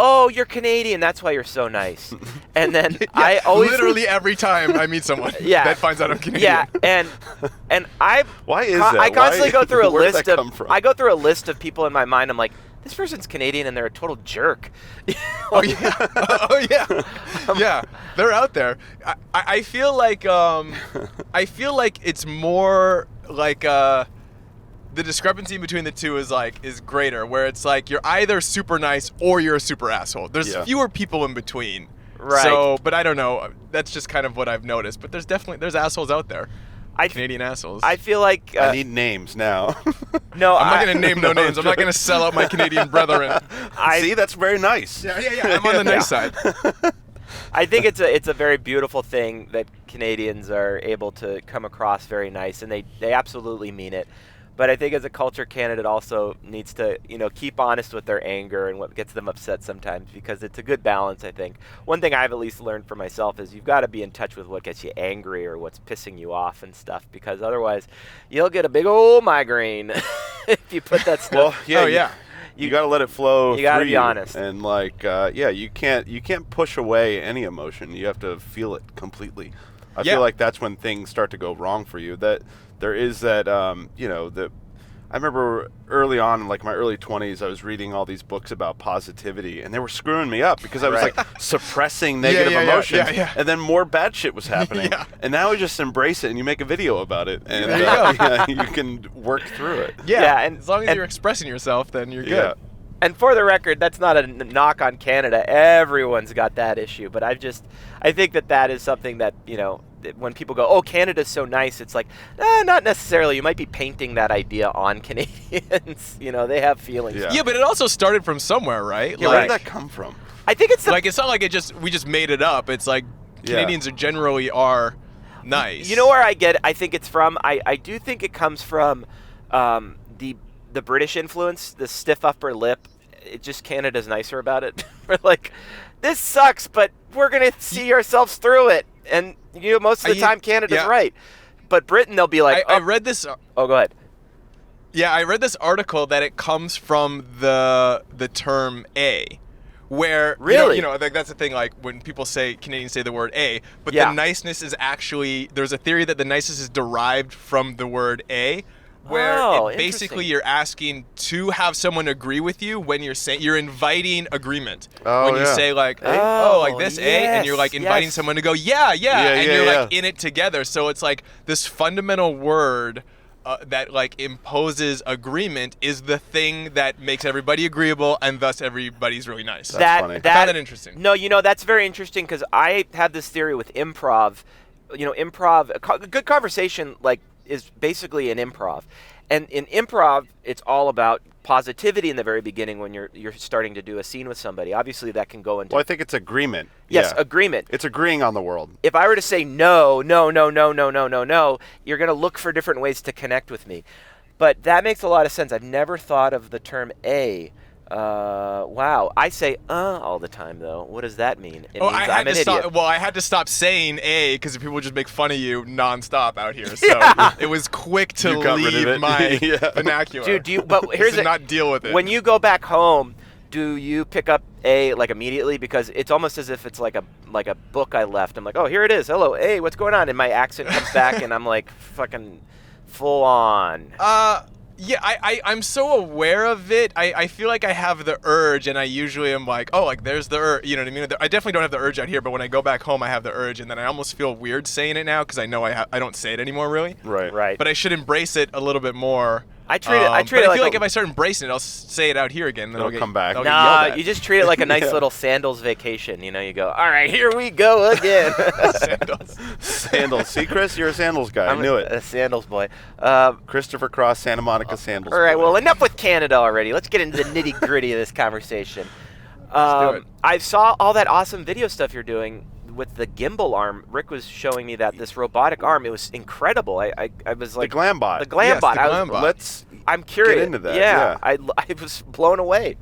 "Oh, you're Canadian. That's why you're so nice." And then I always literally every time I meet someone Yeah. that finds out I'm Canadian. Yeah, and I Why is that? I constantly Why- go through a where did list that of come from? I go through a list of people in my mind. I'm like, this person's Canadian and they're a total jerk. Oh yeah. Oh yeah. Yeah. They're out there. I feel like it's more like the discrepancy between the two is greater, where it's like you're either super nice or you're a super asshole. There's fewer people in between. Right. So, but I don't know. That's just kind of what I've noticed. But there's assholes out there. Canadian assholes. I feel like I need names now. No, I'm not gonna name no names. I'm not gonna sell out my Canadian brethren. See, that's very nice. Yeah. I'm on the nice side. I think it's a very beautiful thing that Canadians are able to come across very nice, and they absolutely mean it. But I think as a culture, Canada also needs to, keep honest with their anger and what gets them upset sometimes, because it's a good balance, I think. One thing I've at least learned for myself is you've got to be in touch with what gets you angry or what's pissing you off and stuff, because otherwise you'll get a big old migraine if you put that stuff. Well, you got to let it flow. You got to be honest. And you can't push away any emotion. You have to feel it completely. I feel like that's when things start to go wrong for you. That there is that, I remember early on, in my early 20s, I was reading all these books about positivity, and they were screwing me up because I was suppressing negative emotions, and then more bad shit was happening. And now we just embrace it, and you make a video about it, and you can work through it. And as long as you're expressing yourself, then you're good. Yeah. And for the record, that's not a knock on Canada. Everyone's got that issue, but I think that is something that, when people go, oh, Canada's so nice, it's like, not necessarily. You might be painting that idea on Canadians. They have feelings. Yeah, but it also started from somewhere, right? Yeah, where did that come from? I think it's it's not like we just made it up. It's like Canadians generally are nice. You know where I get it? I think it's from, I do think it comes from the British influence, the stiff upper lip. It just, Canada's nicer about it. We're like, this sucks, but we're going to see ourselves through it. And most of the time Canada's right. But Britain, they'll be like, I read this. Oh, go ahead. Yeah, I read this article that it comes from the term "a," where really, I think that's the thing. Like when people say Canadians say the word "a," but the niceness is actually, there's a theory that the niceness is derived from the word "a." Where basically you're asking to have someone agree with you when you're inviting agreement. When you say like, hey, like this, and you're like inviting someone to go, and you're like in it together. So it's like this fundamental word that like imposes agreement is the thing that makes everybody agreeable, and thus everybody's really nice. That's funny. I found that interesting. No, that's very interesting, because I have this theory with improv. Improv, a good conversation is basically an improv. And in improv, it's all about positivity in the very beginning when you're starting to do a scene with somebody. Obviously, that can go into... Well, I think it's agreement. Yes, agreement. It's agreeing on the world. If I were to say no, you're going to look for different ways to connect with me. But that makes a lot of sense. I've never thought of the term "a." Wow. I say all the time, though. What does that mean? It means I'm an idiot. Well, I had to stop saying "a" because people would just make fun of you nonstop out here. So it was quick to leave my vernacular. Dude, but here's to not deal with it. When you go back home, do you pick up "a" immediately? Because it's almost as if it's like a book I left. I'm like, oh, here it is. Hello, "a," what's going on? And my accent comes back, and I'm like fucking full on. Yeah, I'm so aware of it. I feel like I have the urge, and I usually am like, oh, like there's the urge. You know what I mean? I definitely don't have the urge out here, but when I go back home, I have the urge, and then I almost feel weird saying it now because I know I don't say it anymore, really. Right. But I should embrace it a little bit more. I treat it. I feel like if I start embracing it, I'll say it out here again. Then It'll come back. Nah, you just treat it like a nice little sandals vacation. You go, all right, here we go again. Sandals. See, Chris, you're a sandals guy. I knew it. A sandals boy. Christopher Cross, Santa Monica sandals. All right, boy. well, enough with Canada already. Let's get into the nitty gritty of this conversation. Let's do it. I saw all that awesome video stuff you're doing with the gimbal arm. Rick was showing me this robotic arm. It was incredible. I was like, the Glambot. The Glambot. Yes, the Glambot. I'm curious. Get into that. Yeah. I was blown away.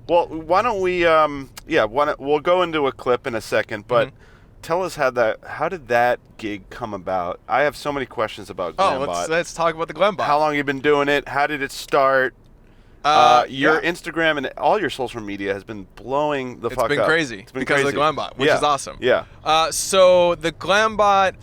Well, why don't we? We'll go into a clip in a second, but tell us how did that gig come about? I have so many questions about Glambot. Let's talk about the Glambot. How long you been doing it? How did it start? Your Instagram and all your social media has been blowing the fuck up. It's been crazy because of the Glambot, which is awesome. Yeah. So the Glambot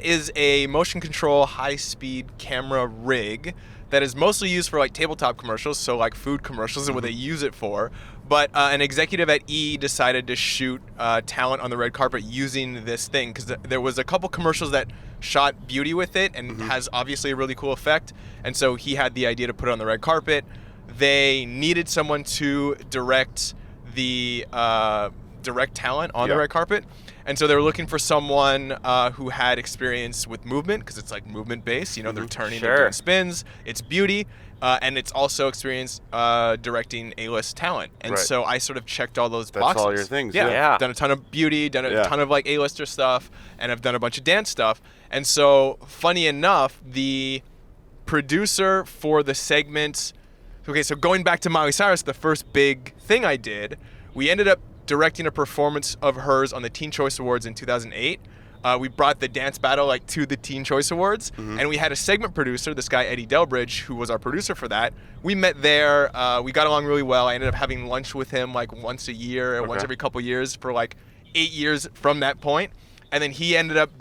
is a motion control high-speed camera rig that is mostly used for like tabletop commercials, so like food commercials is what they use it for. But an executive at E decided to shoot talent on the red carpet using this thing because there was a couple commercials that shot beauty with it and has obviously a really cool effect. And so he had the idea to put it on the red carpet. They needed someone to direct the direct talent on the red carpet. And so they were looking for someone who had experience with movement because it's like movement based. You know, they're turning and doing spins. It's beauty. And it's also experience directing A-list talent. And so I sort of checked all those boxes. That's all your things. Yeah. Done a ton of beauty, done a ton of like A-lister stuff, and I've done a bunch of dance stuff. And so, funny enough, the producer for the segment. Okay, so going back to Miley Cyrus, the first big thing I did, we ended up directing a performance of hers on the Teen Choice Awards in 2008. We brought the dance battle like to the Teen Choice Awards, and we had a segment producer, this guy Eddie Delbridge, who was our producer for that. We met there. We got along really well. I ended up having lunch with him like once a year, once every couple years for like 8 years from that point. And then he ended up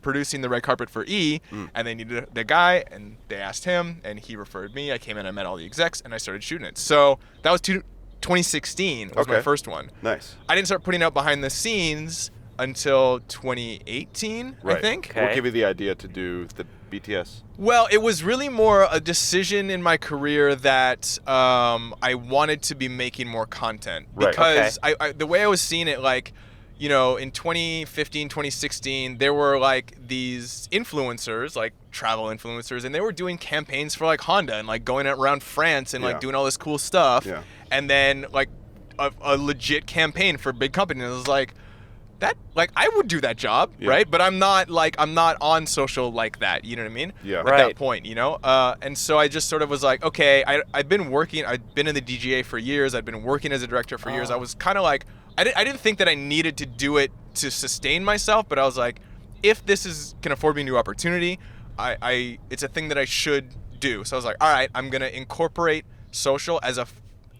producing the red carpet for E, and they needed the guy, and they asked him, and he referred me. I came in, I met all the execs, and I started shooting it. So that was 2016 was my first one. Nice. I didn't start putting out behind the scenes until 2018, I think. Okay. What gave you the idea to do the BTS? Well, it was really more a decision in my career that I wanted to be making more content. Because I the way I was seeing it, like, you know, in 2015, 2016, there were like these influencers, like travel influencers, and they were doing campaigns for like Honda and like going around France and like doing all this cool stuff. Yeah. And then like a legit campaign for a big company. And it was like, that, like, I would do that job, right? But I'm not on social like that, you know what I mean? Yeah. At that point, you know? And so I just sort of was like, okay, I'd been in the DGA for years. I'd been working as a director for years. I was kind of like, I didn't think that I needed to do it to sustain myself, but I was like, if this can afford me a new opportunity, it's a thing that I should do. So I was like, all right, I'm going to incorporate social as an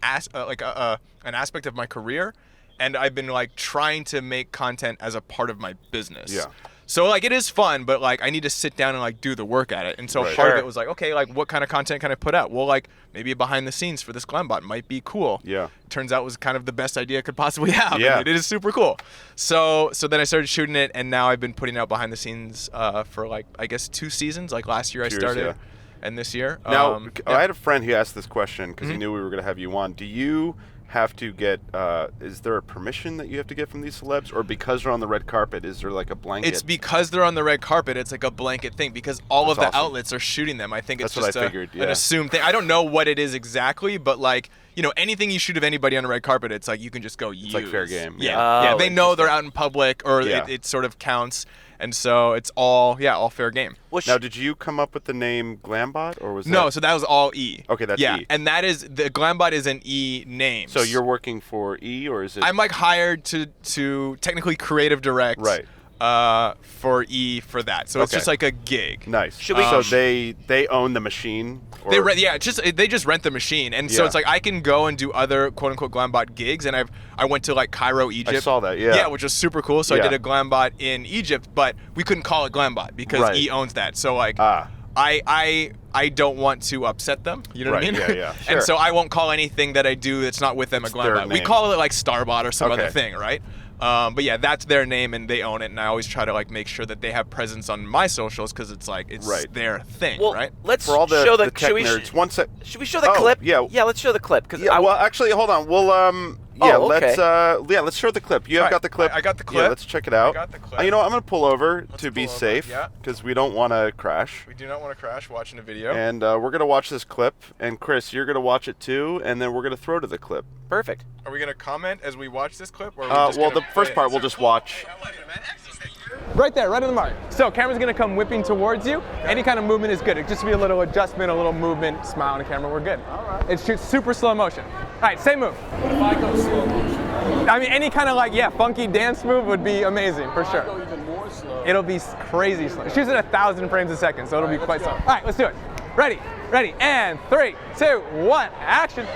aspect of my career. And I've been like trying to make content as a part of my business. Yeah. So like it is fun, but like I need to sit down and like do the work at it. And so part of it was like, okay, like what kind of content can I put out? Well, like maybe a behind the scenes for this Glambot might be cool. Yeah. Turns out it was kind of the best idea I could possibly have. Yeah. And it is super cool. So then I started shooting it, and now I've been putting out behind the scenes for like I guess 2 seasons. Like last year I started, and this year. Now I had a friend who asked this question because he knew we were going to have you on. Do you have to get is there a permission that you have to get from these celebs, or because they're on the red carpet is there like a blanket? It's because they're on the red carpet, it's like a blanket thing because all of the outlets are shooting them. I think it's just an assumed thing. I don't know what it is exactly, but like, you know, anything you shoot of anybody on the red carpet, it's like you can just go use. It's like fair game. Yeah. They know they're out in public, or it sort of counts. And so it's all fair game. Now, did you come up with the name Glambot, or was No, so that was all E. Okay, that's E. And that is, the Glambot is an E name. So you're working for E, or is it? I'm like hired to technically creative direct. Right. For E for that. So it's just like a gig. Nice. So they own the machine? They just rent the machine. And so it's like I can go and do other quote unquote Glambot gigs, and I went to like Cairo, Egypt. I saw that, Yeah, which was super cool. So I did a Glambot in Egypt, but we couldn't call it Glambot because E owns that. So like I don't want to upset them. You know what I mean? Yeah. Sure. And so I won't call anything that I do that's not with them a Glambot. We call it like Starbot or some other thing, right? But yeah, that's their name and they own it, and I always try to like make sure that they have presence on my socials because it's like it's their thing, right? Let's For all the, show the tech nerds. Should we show the clip? Yeah, let's show the clip because well, actually, hold on. We'll let's show the clip. You have got the clip. I got the clip. Yeah, let's check it out. I got the clip. You know what? I'm gonna pull over to be safe because we don't want to crash. We do not want to crash watching a video. And we're gonna watch this clip, and Chris, you're gonna watch it too, and then we're gonna throw to the clip. Perfect. Are we gonna comment as we watch this clip, or the first part we'll just watch. Right there, right on the mark. So camera's gonna come whipping towards you. Any kind of movement is good. It just be a little adjustment, a little movement, smile on the camera, we're good. All right. It shoots super slow motion. All right, same move. What if I go slow motion? I mean, any kind of like, funky dance move would be amazing, for sure. I'll go even more slow. It'll be crazy slow. It shoots at 1,000 frames a second, so it'll be quite slow. All right, let's do it. Ready, and 3, 2, 1, action.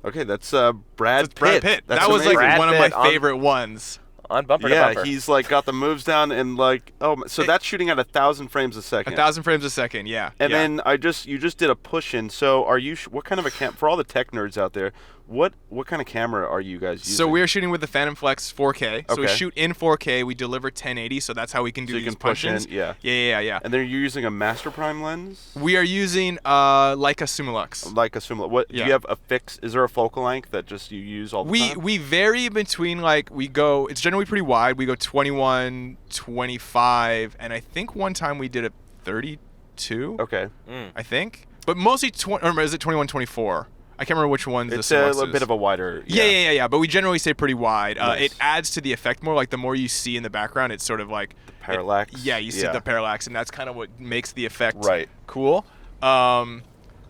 Okay, that's Brad Pitt. That was like one of my favorite ones. On bumper to Yeah, bumper. he's like got the moves down and like so that's shooting at 1,000 frames a second. 1,000 frames a second, yeah. And yeah. then you just did a push in. So are you? What kind of a for all the tech nerds out there? What kind of camera are you guys using? So we're shooting with the Phantom Flex 4K. So we Okay. shoot in 4K. We deliver 1080. So that's how we can do So you these can push in, punch-ins. yeah. Yeah. And then you're using a master prime lens, We are using Leica Summilux. like a Sumla. What do Yeah. you have a fix? Is there a focal length that just you use all the time? We vary between like it's generally pretty wide. We go 21, 25, and I think one time we did a 32. Okay. I think, but mostly or is it 21, 24? I can't remember which one's It's the a Summilux little is. bit of a wider. Yeah. But we generally stay pretty wide. Nice. It adds to the effect more. Like the more you see in the background, it's sort of like parallax. you see the parallax, and that's kind of what makes the effect Right. cool.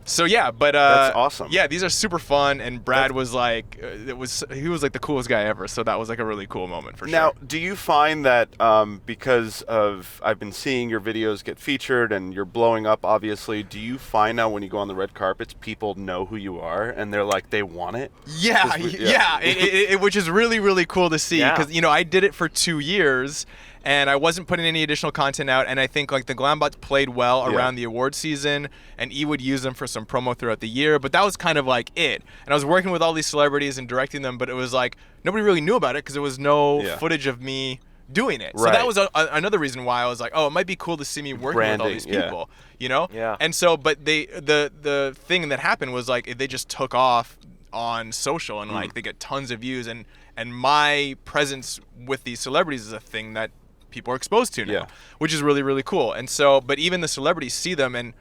So yeah, but That's awesome. Yeah, these are super fun, and Brad was like, he was like the coolest guy ever. So that was like a really cool moment for Now, sure. do you find that because of I've been seeing your videos get featured and you're blowing up, obviously, do you find now when you go on the red carpets, people know who you are and they're like they want it? Yeah, 'Cause we- yeah, which is really, really cool to see Yeah. because I did it for 2 years and I wasn't putting any additional content out, and I think like the Glambot played well Yeah. around the award season, and E would use them for some promo throughout the year, but that was kind of like it. And I was working with all these celebrities and directing them, but it was like nobody really knew about it because there was no Yeah. footage of me doing it. So Right. that was another reason why I was like, oh, it might be cool to see me working with all Branding, these yeah. people, you know? Yeah. And so, but the thing that happened was like they just took off on social, and like they get tons of views, and my presence with these celebrities is a thing that people are exposed to now, Yeah. which is really, really cool. And so, but even the celebrities see them, and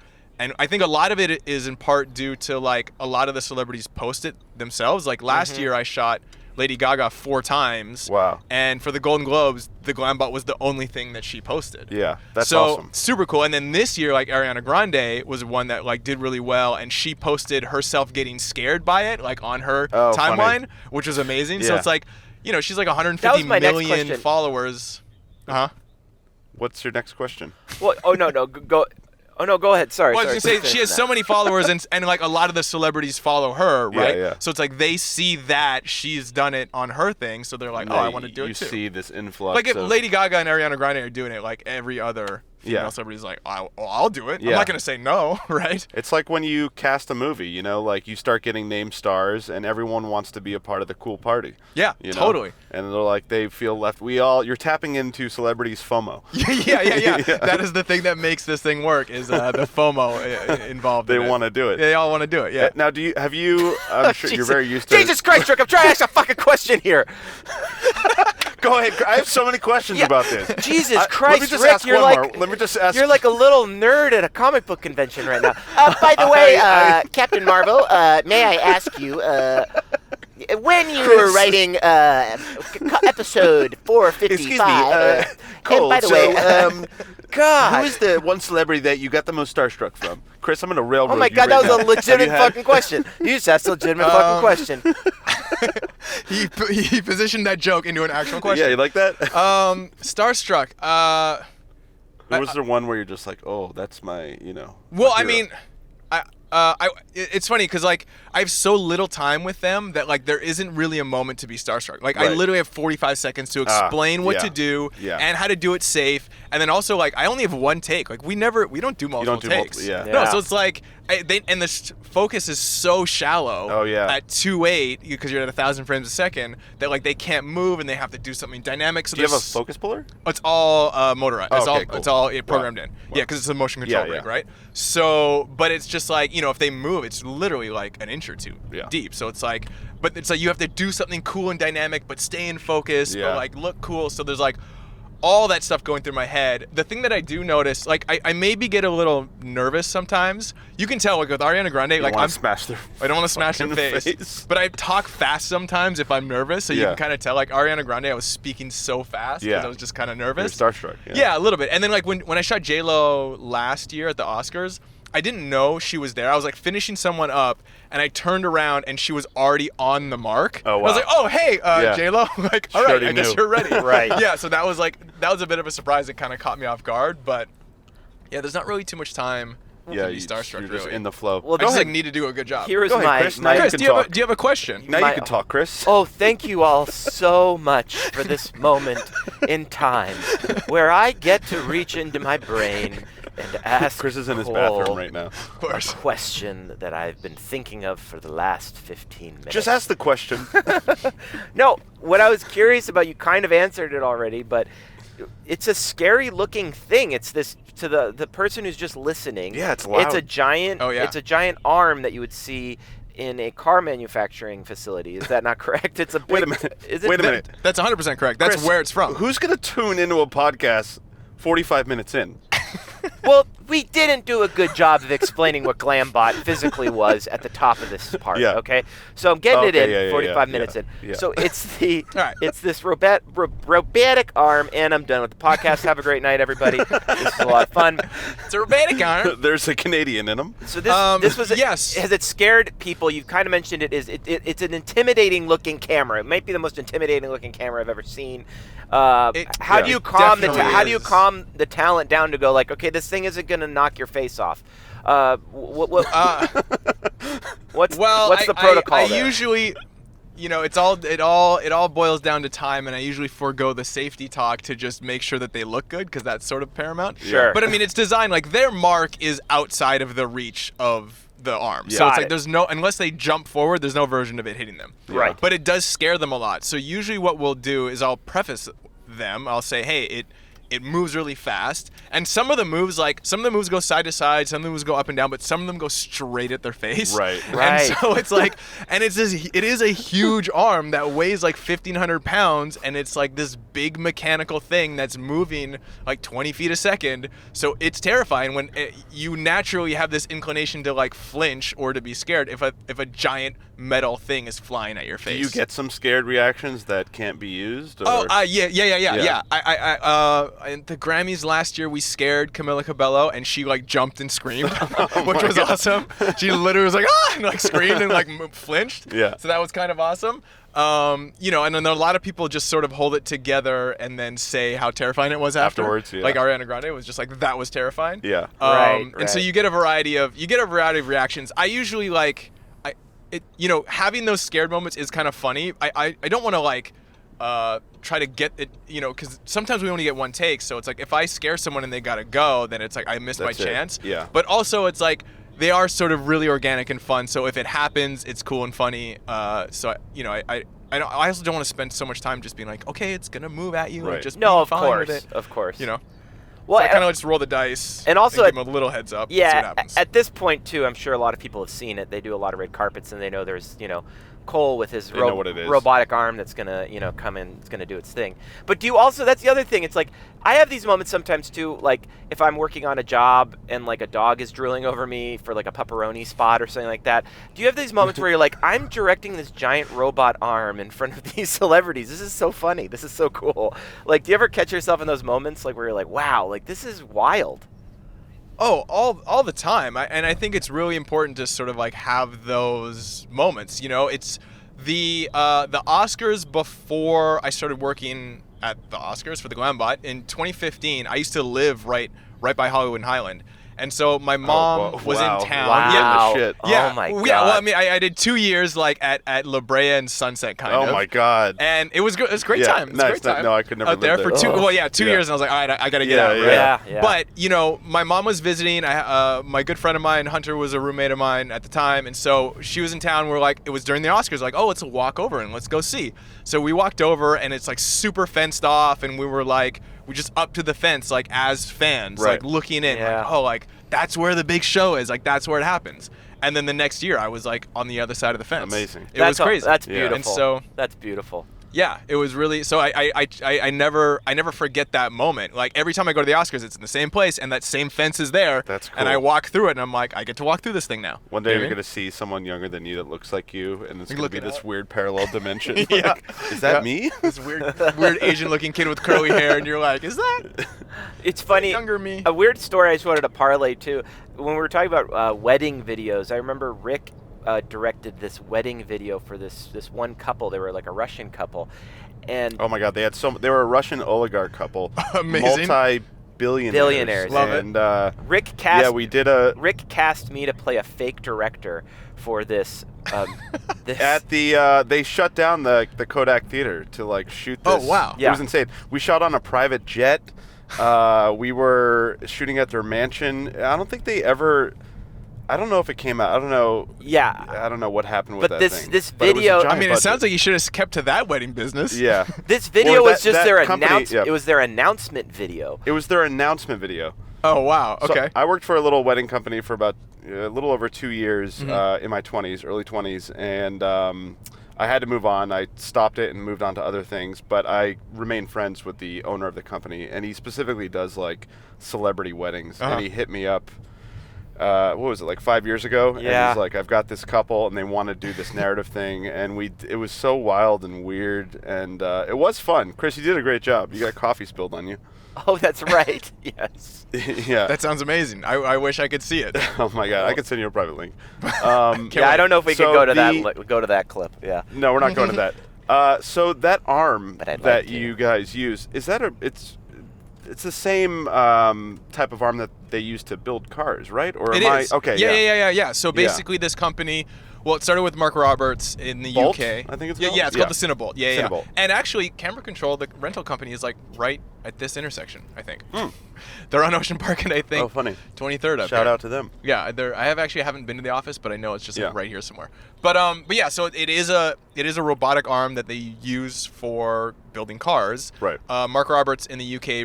I think a lot of it is in part due to like a lot of the celebrities post it themselves. Like last year I shot Lady Gaga 4 times. Wow. And for the Golden Globes, the Glambot was the only thing that she posted. Yeah, that's so, awesome. super cool. And then this year, like Ariana Grande was one that like did really well, and she posted herself getting scared by it, like on her Oh, timeline, funny. which was amazing. So Yeah. it's like, she's like That 150 was my next million question. followers. Uh-huh. What's your next question? Well, oh no, go. Oh no, go ahead. Sorry. Well, I sorry. was gonna say she has so many followers, and like a lot of the celebrities follow her, right? yeah. So it's like they see that she's done it on her thing, so they're like, oh, I want to do it too. You see this influx. Like if of, Lady Gaga and Ariana Grande are doing it, like every other female Yeah. celebrity's like, I'll do it. I'm Yeah. not gonna say no, right? It's like when you cast a movie, like you start getting named stars and everyone wants to be a part of the cool party. Yeah, you know? totally. And they're like, they feel left. You're tapping into celebrities' FOMO. yeah. Yeah. That is the thing that makes this thing work is the FOMO involved. They in it. want to do it. They all want to do it. Yeah. Now, I'm sure you're very used to Jesus Christ, Rick! I'm trying to ask a fucking question here. Go ahead. I have so many questions Yeah. about this. Jesus Let me Christ, just Rick! ask You're one like more. Let me just ask. you're like a little nerd at a comic book convention right now. By the way, Captain Marvel, may I ask you, when you were writing episode 455? Excuse me, Cole, and by the so, way, God. who is the one celebrity that you got the most starstruck from? Chris, I'm going to railroad Oh my you God, right that was now. a legitimate Have you had- fucking question. You just asked a legitimate fucking question. he positioned that joke into an actual question. Yeah, you like that? Starstruck. Who was the one where you're just like, oh, that's my, Well, my I hero? mean, it's funny because like I have so little time with them that like there isn't really a moment to be starstruck. Like I Right. literally have 45 seconds to explain what yeah. to do Yeah. and how to do it safe, and then also like I only have one take. Like we don't do multiple do takes. multiple- yeah. No, Yeah. so it's like and the focus is so shallow. Oh, yeah. At 2.8 because you're at 1,000 frames a second that like they can't move and they have to do something dynamic. So Do you have a there's- focus puller? It's all motorized. Oh, It's okay, all cool. it's all Wow. programmed in. Wow. Yeah, because it's a motion control Yeah, rig, yeah. right? So, but it's just like if they move, it's literally like an inch or two Yeah. deep. So it's like, but it's like you have to do something cool and dynamic, but stay in focus, Yeah. but like look cool. So there's like all that stuff going through my head. The thing that I do notice, like I maybe get a little nervous sometimes. You can tell like with Ariana Grande, like I'm I'm smash their. I don't want to smash their fucking face, face. but I talk fast sometimes if I'm nervous. So you Yeah. can kind of tell, like Ariana Grande, I was speaking so fast because Yeah. I was just kind of You're nervous. starstruck. Yeah, a little bit. And then like when I shot J-Lo last year at the Oscars, I didn't know she was there. I was like finishing someone up, and I turned around and she was already on the mark. Oh, I was wow. like, oh hey, Yeah. J-Lo, like She all right, already I guess knew. you're ready. Right. Yeah. So that was a bit of a surprise. It kind of caught me off guard, but yeah, there's not really too much time Yeah, be starstruck, you're just really. in the flow. Well, I just ahead. like need to do a good job. Here is Go ahead, my, Chris. my Now Chris, you do can you, have a, talk. do you have a question? Now my- you can talk, Chris. Oh, thank you all so much for this moment in time where I get to reach into my brain and ask Chris is in his Cole bathroom right now. Of a course. question that I've been thinking of for the last 15 minutes. Just ask the question. No, what I was curious about, you kind of answered it already, but it's a scary looking thing. It's this, to the person who's just listening. Yeah, it's loud. It's a giant. Oh, yeah. It's a giant arm that you would see in a car manufacturing facility. Is that not correct? It's a big, Wait a minute. Is it Wait a minute. That's 100% correct. That's Chris, where it's from. Who's going to tune into a podcast 45 minutes in? Well, we didn't do a good job of explaining what Glambot physically was at the top of this part. Yeah. Okay, so I'm getting it in Okay, yeah, 45 yeah, minutes yeah, in. yeah. So it's the All right. it's this robotic arm, and I'm done with the podcast. Have a great night, everybody. This is a lot of fun. It's a robotic arm. There's a Canadian in him. So this was yes. Has it scared people? You've kind of mentioned it. It's an intimidating looking camera. It might be the most intimidating looking camera I've ever seen. How do you calm the definitely how do you is. calm the talent down to go like, okay, this thing isn't gonna knock your face off? What's the protocol I there? usually, it all boils down to time, and I usually forego the safety talk to just make sure that they look good, because that's sort of paramount. Sure. But I mean, it's designed like their mark is outside of the reach of the arm. So Got it's like it. there's no, unless they jump forward, there's no version of it hitting them. Right. But it does scare them a lot. So usually what we'll do is I'll preface them. I'll say, hey, it moves really fast, and some of the moves go side to side, some of the moves go up and down, but some of them go straight at their face. Right. Right. And so it's like, and it is a huge arm that weighs like 1,500 pounds, and it's like this big mechanical thing that's moving like 20 feet a second. So it's terrifying when you naturally have this inclination to like flinch or to be scared if a giant metal thing is flying at your face. Do you get some scared reactions that can't be used? Or? Oh, yeah. Yeah. At the Grammys last year, we scared Camila Cabello, and she like jumped and screamed, Oh which was awesome. She literally was like, ah, and like screamed and like flinched. Yeah. So that was kind of awesome. And then a lot of people just sort of hold it together and then say how terrifying it was Afterwards, yeah. Like Ariana Grande was just like, that was terrifying. Yeah. Right, And so right. you get a variety of reactions. I usually having those scared moments is kind of funny. I don't want to like try to get it, because sometimes we only get one take. So it's like if I scare someone and they gotta go, then it's like I missed my That's it. chance. Yeah. But also it's like they are sort of really organic and fun. So if it happens, it's cool and funny. I also don't want to spend so much time just being like, okay, it's gonna move at you. Right. And just No, be of fine course, with it. of course. Well, Well, so I kind of just roll the dice and also give them a little heads up. See what yeah, happens. at this point too, I'm sure a lot of people have seen it. They do a lot of red carpets, and they know there's Cole with his They know what it is. robotic arm that's gonna come in, it's gonna do its thing. But do you also? That's the other thing. It's like I have these moments sometimes too. Like if I'm working on a job and like a dog is drooling over me for like a pepperoni spot or something like that. Do you have these moments where you're like, I'm directing this giant robot arm in front of these celebrities? This is so funny. This is so cool. Like, do you ever catch yourself in those moments like where you're like, wow, like this is wild? Oh, all the time. And I think it's really important to sort of like have those moments. It's the Oscars before I started working at the Oscars for the Glambot in 2015. I used to live right by Hollywood and Highland. And so my mom was wow. in town. Wow. Wow. Shit. Yeah. Oh my god. Yeah. Well, I mean, I did 2 years like at La Brea and Sunset kind of. Oh my God. And it was good. It was a great Yeah, time. It was a nice. great time. No, I could never out there live for there. 2. Oh. Well, yeah, 2 Yeah. years, and I was like, all right, I gotta get Yeah, out. yeah. Right? Yeah. But my mom was visiting. My good friend of mine, Hunter, was a roommate of mine at the time, and so she was in town. We're like, it was during the Oscars. Like, oh, let's walk over and let's go see. So we walked over, and it's like super fenced off, and we were like, we just up to the fence, like as fans, Right. like looking in, Yeah. like, oh, like that's where the big show is. Like that's where it happens. And then the next year, I was like on the other side of the fence. Amazing. It was crazy. That's Yeah. beautiful. And so that's beautiful. yeah, it was really so. I never forget that moment. Like every time I go to the Oscars, it's in the same place, and that same fence is there. That's And I cool. walk through it, and I'm like, I get to walk through this thing now. One day You know you're what I going to see someone younger than you that looks like you, and it's You going to look be it this up. weird parallel dimension. Yeah. Like, is that Yeah. me? This weird Asian-looking kid with curly hair, and you're like, is that It's funny. younger me? A weird story I just wanted to parlay too. When we were talking about wedding videos, I remember Rick directed this wedding video for this one couple. They were like a Russian couple, and Oh my God, they were a Russian oligarch couple. Amazing. billionaires. Billionaires. Love it. And Rick cast. yeah, we did a Rick cast me to play a fake director for this. This. at the they shut down the Kodak Theater to like shoot this. Oh, wow. It Yeah. was insane. We shot on a private jet. We were shooting at their mansion. I don't think they ever. I don't know if it came out. I don't know. Yeah. I don't know what happened with But that this- thing. this But it was a video- giant I mean, it budget. sounds like you should have kept to that wedding business. Yeah. This video Or was that- just that their company- announcement. yeah. It was their announcement video. It was their announcement video. Oh, wow. So Okay. I worked for a little wedding company for about a little over 2 years in my 20s, early 20s, and I had to move on. I stopped it and moved on to other things, but I remain friends with the owner of the company, and he specifically does like celebrity weddings. And he hit me up. What was it, like 5 years ago? Yeah. And he's like, I've got this couple, and they want to do this narrative thing, and it was so wild and weird, and it was fun. Chris, you did a great job. You got coffee spilled on you. Oh, that's right. Yes. Yeah. That sounds amazing. I wish I could see it. Oh my god, I could send you a private link. Yeah, I don't know if we So can go to the- go to that clip. Yeah. No, we're not going to that. So that arm But I'd like that to. you guys use, is that it's the same type of arm that they use to build cars, right? Or It am is. I okay? Yeah. So basically, this company, well, it started with Mark Roberts in the Bolt, UK. I think it's yeah, called? yeah, it's Yeah. called the Cinebolt. Yeah, yeah. Cinebolt. And actually, Camera Control, the rental company, is like right at this intersection. I think. They're on Ocean Park, and I think Oh, funny. 23rd up Shout here. out to them. Yeah, I haven't been to the office, but I know it's just like Yeah. right here somewhere. But yeah, so it is a robotic arm that they use for building cars. Right. Mark Roberts in the UK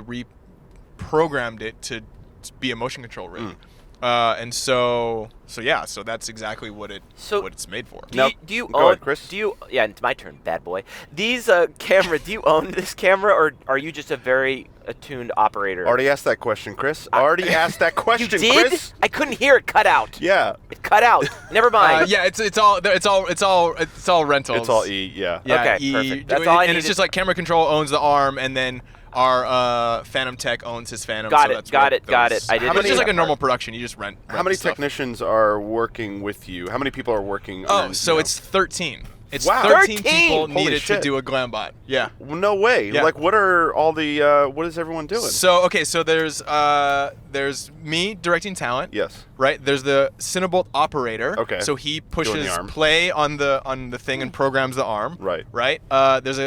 reprogrammed it to be a motion control rig. And so that's exactly what it's made for. Do Now- you, do you go own? ahead, Chris. Do you? Yeah, it's my turn, bad boy. These camera. Do you own this camera, or are you just a very attuned operator? Already asked that question, Chris. Already asked that you question, did? Chris. I couldn't hear it. Cut out. Yeah. It cut out. Never mind. Yeah, it's all rentals. It's all E. Yeah. Yeah, Okay, perfect. That's all I and needed. it's just like Camera Control owns the arm, and then our Phantom Tech owns his Phantom. Got so it, that's got what it, got those- it. I didn't But it's see just like that a normal part. production. You just rent. How many the stuff. technicians are working with you? How many people are working? Oh, under, so you know? it's 13. It's Wow. 13 13? people Holy needed shit. to do a Glambot. Yeah. No way. Yeah. Like, what are all the? What is everyone doing? So okay, so there's me directing talent. Yes. Right. There's the Cinebolt operator. Okay. So he Doing pushes the arm. play on the thing and programs the arm. Right. Right. There's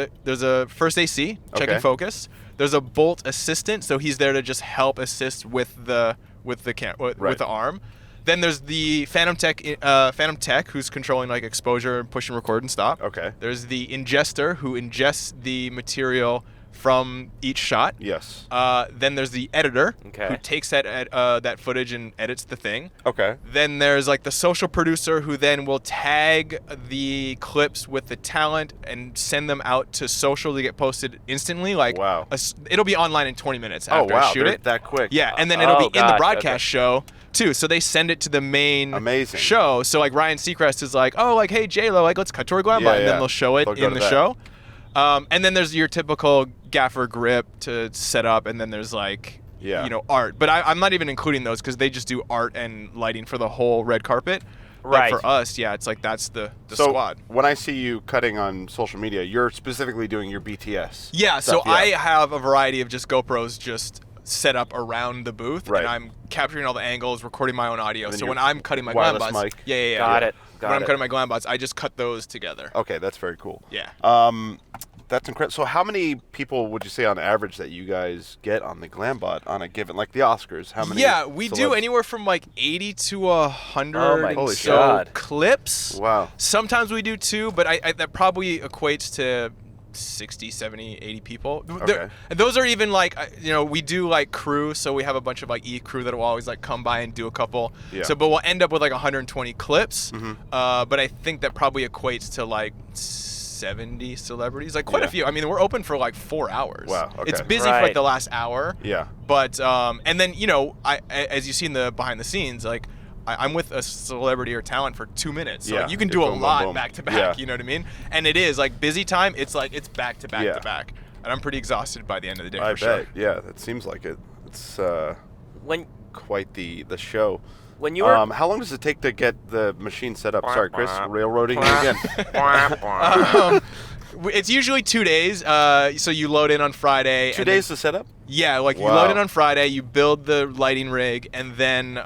a first AC checking Okay. focus. There's a Bolt assistant, so he's there to just help assist with the with Right. the arm. Then there's the Phantom Tech who's controlling like exposure and push and record and stop. Okay. There's the ingester who ingests the material from each shot. Yes. Then there's the editor who Okay. takes that footage and edits the thing. Okay. Then there's like the social producer who then will tag the clips with the talent and send them out to social to get posted instantly. Like, Wow. It'll be online in 20 minutes Oh after wow, I shoot they're it. that quick. Yeah, and then it'll Oh, be in the gosh, broadcast okay. show too. So they send it to the main Amazing. show. So like Ryan Seacrest is like, oh, like hey J-Lo, like let's cut to a Glambot, Yeah, and yeah. then they'll show it They'll go in to the that. show. And then there's your typical gaffer grip to set up, and then there's like Yeah. art. But I'm not even including those because they just do art and lighting for the whole red carpet. Right. But for us, yeah, it's like that's the So squad. when I see you cutting on social media, you're specifically doing your BTS. Yeah, so stuff, yeah. I have a variety of just GoPros just set up around the booth, Right. and I'm capturing all the angles, recording my own audio. And then So your when I'm cutting my wireless Glambots, mic. yeah. Got it. When Got I'm it. cutting my Glambots, I just cut those together. Okay, that's very cool. Yeah. That's incredible. So how many people would you say on average that you guys get on the Glambot on a given, like the Oscars? How many? Yeah, we do celebs? anywhere from like 80 to 100 Oh my and Holy so God. clips. Wow. Sometimes we do 2, but I that probably equates to 60, 70, 80 people. Okay. And those are even like, we do like crew, so we have a bunch of like crew that will always like come by and do a couple. Yeah. So, but we'll end up with like 120 clips. Mhm. But I think that probably equates to like 70 celebrities, like quite Yeah. a few. I mean, we're open for like 4 hours. Wow, It's okay. busy for Right. like the last hour. Yeah. But and then as you see in the behind the scenes, like I'm with a celebrity or talent for 2 minutes. So Yeah, like, you can it's do a boom, boom, lot boom. back to back. Yeah. You know what I mean? And it is like busy time. It's like it's back to back Yeah. to back, and I'm pretty exhausted by the end of the day I for bet. sure. Yeah, that seems like it. It's When quite the show. when you were How long does it take to get the machine set up? Sorry, Chris, railroading you again. It's usually 2 days. So you load in on Friday. 2 and then- days to set up? Yeah, like you Wow. load in on Friday, you build the lighting rig, and then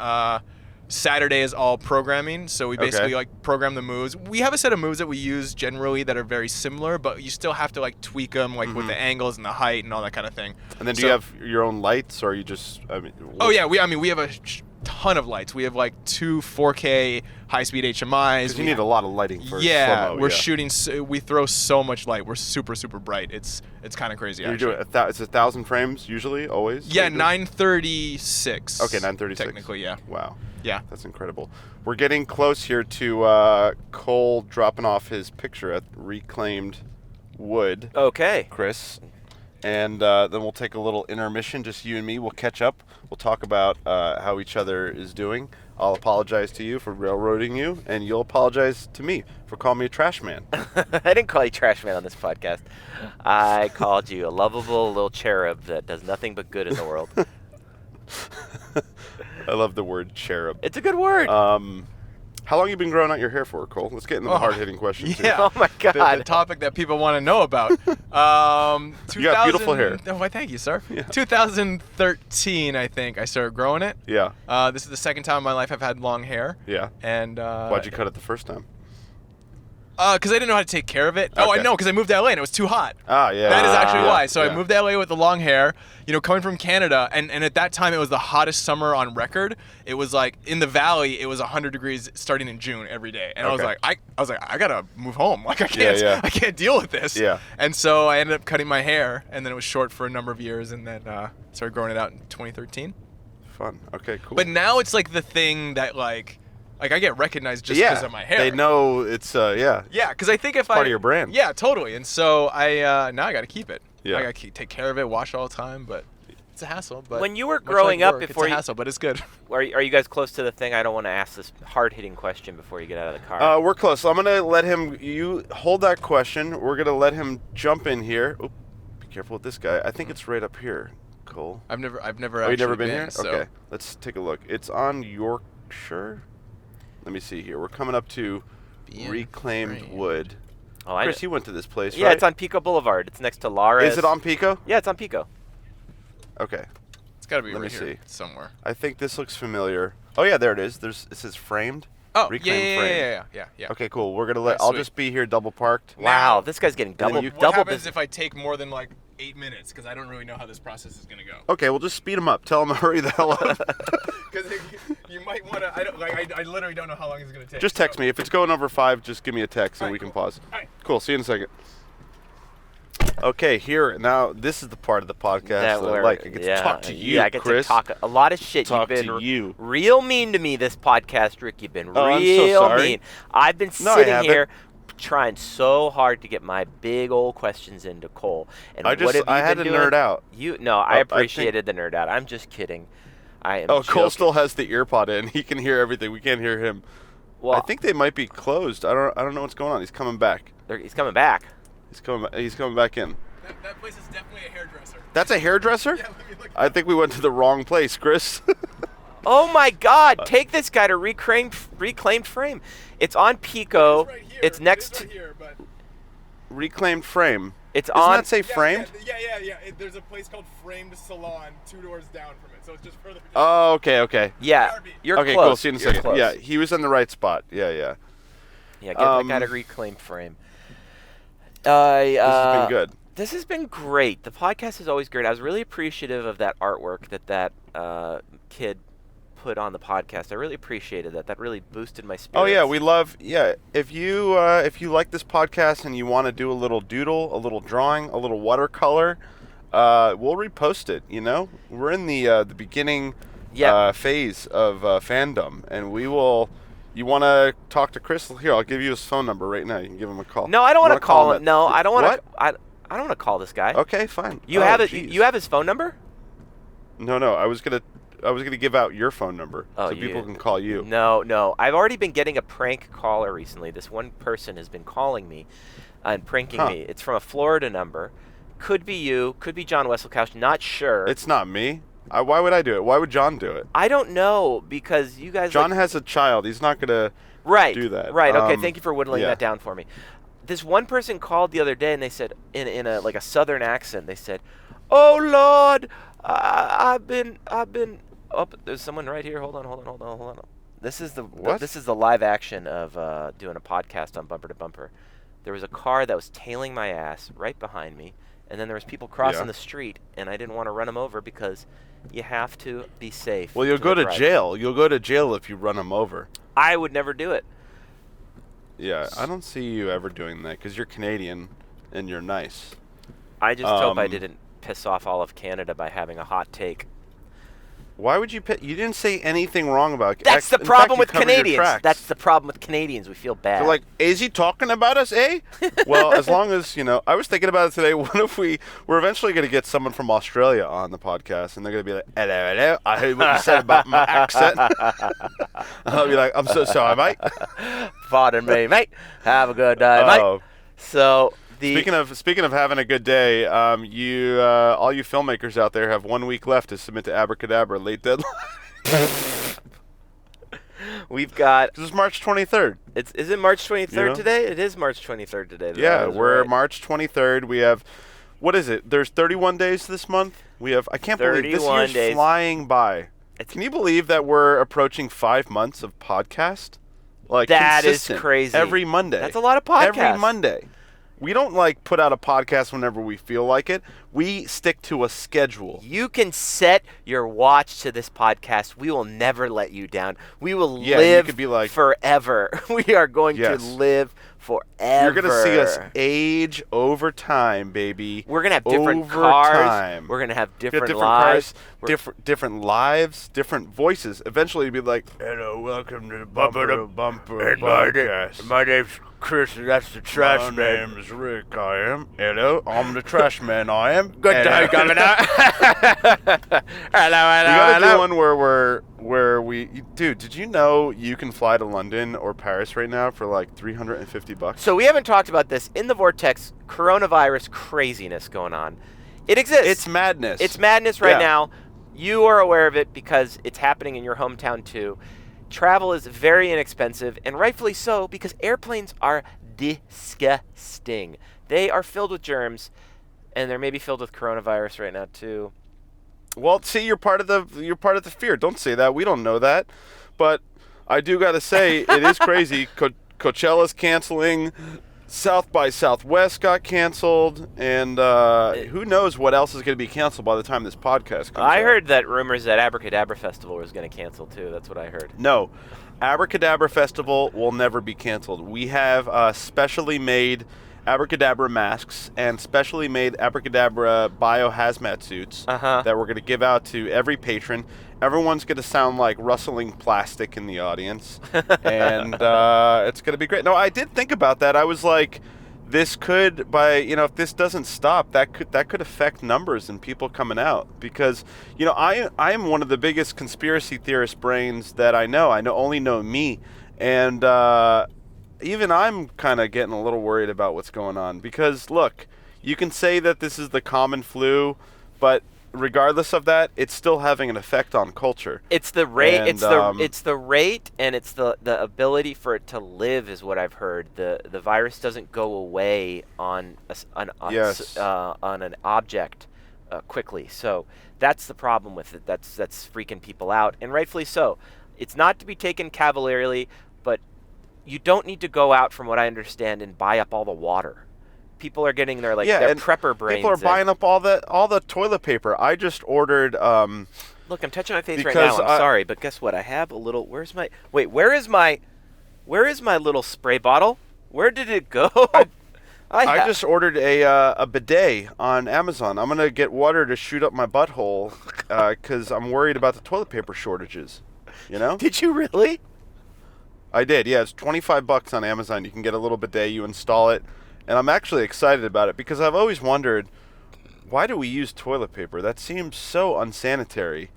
Saturday is all programming. So we basically Okay. like program the moves. We have a set of moves that we use generally that are very similar, but you still have to like tweak them like with the angles and the height and all that kind of thing. And then do So- you have your own lights, or are you just? I mean. Oh yeah, we have a ton of lights. We have like 2 4K high-speed HMIs. Because you need a lot of lighting for Yeah, slow-mo, we're shooting. We throw so much light. We're super bright. It's kind of crazy. You're actually. doing it's 1,000 frames usually, always. Yeah, What you do? 936. Okay, 936. Technically, yeah. Wow. Yeah. That's incredible. We're getting close here to Cole dropping off his picture at Reclaimed Wood, Okay. Chris. And then we'll take a little intermission, just you and me. We'll catch up. We'll talk about how each other is doing. I'll apologize to you for railroading you, and you'll apologize to me for calling me a trash man. I didn't call you trash man on this podcast. I called you a lovable little cherub that does nothing but good in the world. I love the word cherub. It's a good word. How long you been growing out your hair for, Cole? Let's get into the hard-hitting questions here. Yeah. Oh my God. The topic that people want to know about. You got beautiful hair. Oh, why, thank you, sir. Yeah. 2013, I think, I started growing it. Yeah, This is the second time in my life I've had long hair. yeah. And Why'd you cut it the first time? Because I didn't know how to take care of it. Oh, I Okay. know, because I moved to LA and it was too hot. Ah, yeah. That is actually yeah, why. So yeah. I moved to LA with the long hair, coming from Canada, and at that time it was the hottest summer on record. It was like in the valley, it was 100 degrees starting in June every day, and Okay. I was like, I gotta move home. Like I can't, yeah. I can't deal with this. Yeah. And so I ended up cutting my hair, and then it was short for a number of years, and then started growing it out in 2013. Fun. Okay, cool. But now it's like the thing that like I get recognized just because of my hair. They know it's yeah. Yeah, because I think if part of your brand. Yeah, totally. And so I now I got to keep it. Yeah. I got to take care of it, wash it all the time, but it's a hassle. But When you were much growing like up work, before it's a you- hassle, but it's good. Are you guys close to the thing? I don't want to ask this hard-hitting question before you get out of the car. We're close. So I'm gonna let him. You hold that question. We're gonna let him jump in here. Oop, be careful with this guy. I think it's right up here, Cole. I've never Oh, actually you never been here? So. Okay, let's take a look. It's on Yorkshire. Let me see here. We're coming up to Being Reclaimed framed. Wood. Oh, I Chris, know. you went to this place, Yeah, right? it's on Pico Boulevard. It's next to Laura's. Is it on Pico? Yeah, it's on Pico. Okay. It's got to be Let right me here see. somewhere. I think this looks familiar. Oh yeah, there it is. It says framed. Oh, Reclaimed frame. yeah. Okay, cool. We're gonna let. Okay, I'll sweet. just be here double parked. Wow, this guy's getting double you- What double happens business. if I take more than like 8 minutes? Because I don't really know how this process is gonna go. Okay, we'll just speed him up. Tell him to hurry the hell up. Because you might want to. I literally don't know how long it's gonna take. Just text me. If it's going over 5, just give me a text and Alright, we can cool. pause. Alright. Cool. See you in a second. Okay, here now. This is the part of the podcast that I like. I get to talk to you, Yeah, I get Chris. to talk a lot of shit. Talk You've been to you. real mean to me this podcast, Rick. You've been Oh, I'm so real sorry. mean. I've been No, I sitting haven't. here trying so hard to get my big old questions into Cole. And I what just- have you I had been to doing? nerd out. I I appreciated the nerd out. I'm just kidding. I am. Oh, Cole joking. still has the ear pod in. He can hear everything. We can't hear him. Well, I think they might be closed. I don't know what's going on. He's coming back. he's coming back. He's coming back in. That place is definitely a hairdresser. That's a hairdresser? Yeah, let me look. I think we went to the wrong place, Chris. Oh my God! Take this guy to reclaimed frame. It's on Pico. It's right here. It's next. It is right here, but Reclaimed frame. It's Doesn't on. that say framed? Yeah. There's a place called Framed Salon 2 doors down from it, so it's just further down. Oh, okay. Yeah, you're Okay, close. cool. See you in a You're second. close. Yeah, he was in the right spot. Yeah. Yeah, get that guy to Um, reclaim frame. This has been good. This has been great. The podcast is always great. I was really appreciative of that artwork that kid put on the podcast. I really appreciated that. That really boosted my spirits. Oh yeah, we love. Yeah, if you like this podcast and you want to do a little doodle, a little drawing, a little watercolor, we'll repost it. You know, we're in the beginning phase of fandom, and we will. You want to talk to Chris? Here, I'll give you his phone number right now. You can give him a call. No, I don't You want wanna to call him him. No, I don't want What? to. I don't want to call this guy. Okay, fine. You Oh, have it. geez. You have his phone number? No, I was gonna give out your phone number Oh, so people can call you. No. I've already been getting a prank caller recently. This one person has been calling me and pranking Huh. me. It's from a Florida number. Could be you. Could be John Wesselcouch. Not sure. It's not me. Why would I do it? Why would John do it? I don't know because you guys. John like, has a child. He's not gonna. right, do that. Right. Okay. Thank you for whittling yeah. that down for me. this one person called the other day, and they said in a like a southern accent, they said, "Oh Lord, I've been. Oh, there's someone right here. Hold on. This is this is the live action of doing a podcast on Bumper to Bumper. There was a car that was tailing my ass right behind me, and then there was people crossing the street, and I didn't want to run them over because you have to be safe. Well, you'll go to jail. You'll go to jail if you run them over. I would never do it. Yeah, I don't see you ever doing that because you're Canadian and you're nice. I just hope I didn't piss off all of Canada by having a hot take. Why would you pick? You didn't say anything wrong about. That's the problem with Canadians. That's the problem with Canadians. We feel bad. They're like, is he talking about us, eh? Well, as long as, I was thinking about it today. What if we're eventually going to get someone from Australia on the podcast, and they're going to be like, hello, I heard what you said about my accent. I'll be like, I'm so sorry, mate. Pardon me, mate. Have a good day, mate. So... Speaking of having a good day, all you filmmakers out there have 1 week left to submit to Abracadabra late deadline. We've got. This is March 23rd. Is it March 23rd today? It is March 23rd today. Yeah, we're March 23rd. We have, what is it? There's 31 days this month. We have. I can't believe this year's days. Flying by. Can you believe that we're approaching 5 months of podcast? Like that is crazy. Every Monday. That's a lot of podcasts. Every Monday. We don't put out a podcast whenever we feel like it. We stick to a schedule. You can set your watch to this podcast. We will never let you down. We will live forever. We are going to live forever. You're going to see us age over time, baby. We're going to have different cars. We're going to have different lives. Different lives, different voices. Eventually, you'll be like, hello, welcome to the Bumper to Bumper podcast. My name's Chris, and that's the trash man. My name's Rick, I am. Hello, I'm the trash man, I am. Good day, Governor. Hello. We gotta do one where we... Dude, did you know you can fly to London or Paris right now for like $350? So we haven't talked about this. In the Vortex, coronavirus craziness going on. It exists. It's madness. It's madness right now. You are aware of it because it's happening in your hometown too. Travel is very inexpensive, and rightfully so, because airplanes are disgusting. They are filled with germs, and they're maybe filled with coronavirus right now too. Well, see, you're part of the fear. Don't say that. We don't know that, but I do gotta say it is crazy. Coachella's canceling. South by Southwest got canceled, and who knows what else is going to be canceled by the time this podcast comes out. I heard that rumors that Abracadabra Festival was going to cancel too. That's what I heard. No, Abracadabra Festival will never be canceled. We have specially made Abracadabra masks and specially made Abracadabra biohazmat suits that we're going to give out to every patron. Everyone's going to sound like rustling plastic in the audience, and it's going to be great. No, I did think about that. I was like, this could, if this doesn't stop, that could affect numbers and people coming out, because I am one of the biggest conspiracy theorist brains that I know. Only know me, and even I'm kind of getting a little worried about what's going on, because look, you can say that this is the common flu, but regardless of that, it's still having an effect on culture. It's the rate. And, it's the rate, and it's the ability for it to live is what I've heard. The virus doesn't go away on an object quickly. So that's the problem with it. That's freaking people out, and rightfully so. It's not to be taken cavalierly, but you don't need to go out, from what I understand, and buy up all the water. People are getting their their prepper brains. People are buying up all the toilet paper. I just ordered. Look, I'm touching my face right now. I'm sorry, but guess what? I have a little. Where is my little spray bottle? Where did it go? I just ordered a bidet on Amazon. I'm gonna get water to shoot up my butthole because I'm worried about the toilet paper shortages. Did you really? I did. Yeah, it's $25 on Amazon. You can get a little bidet. You install it. And I'm actually excited about it because I've always wondered, why do we use toilet paper? That seems so unsanitary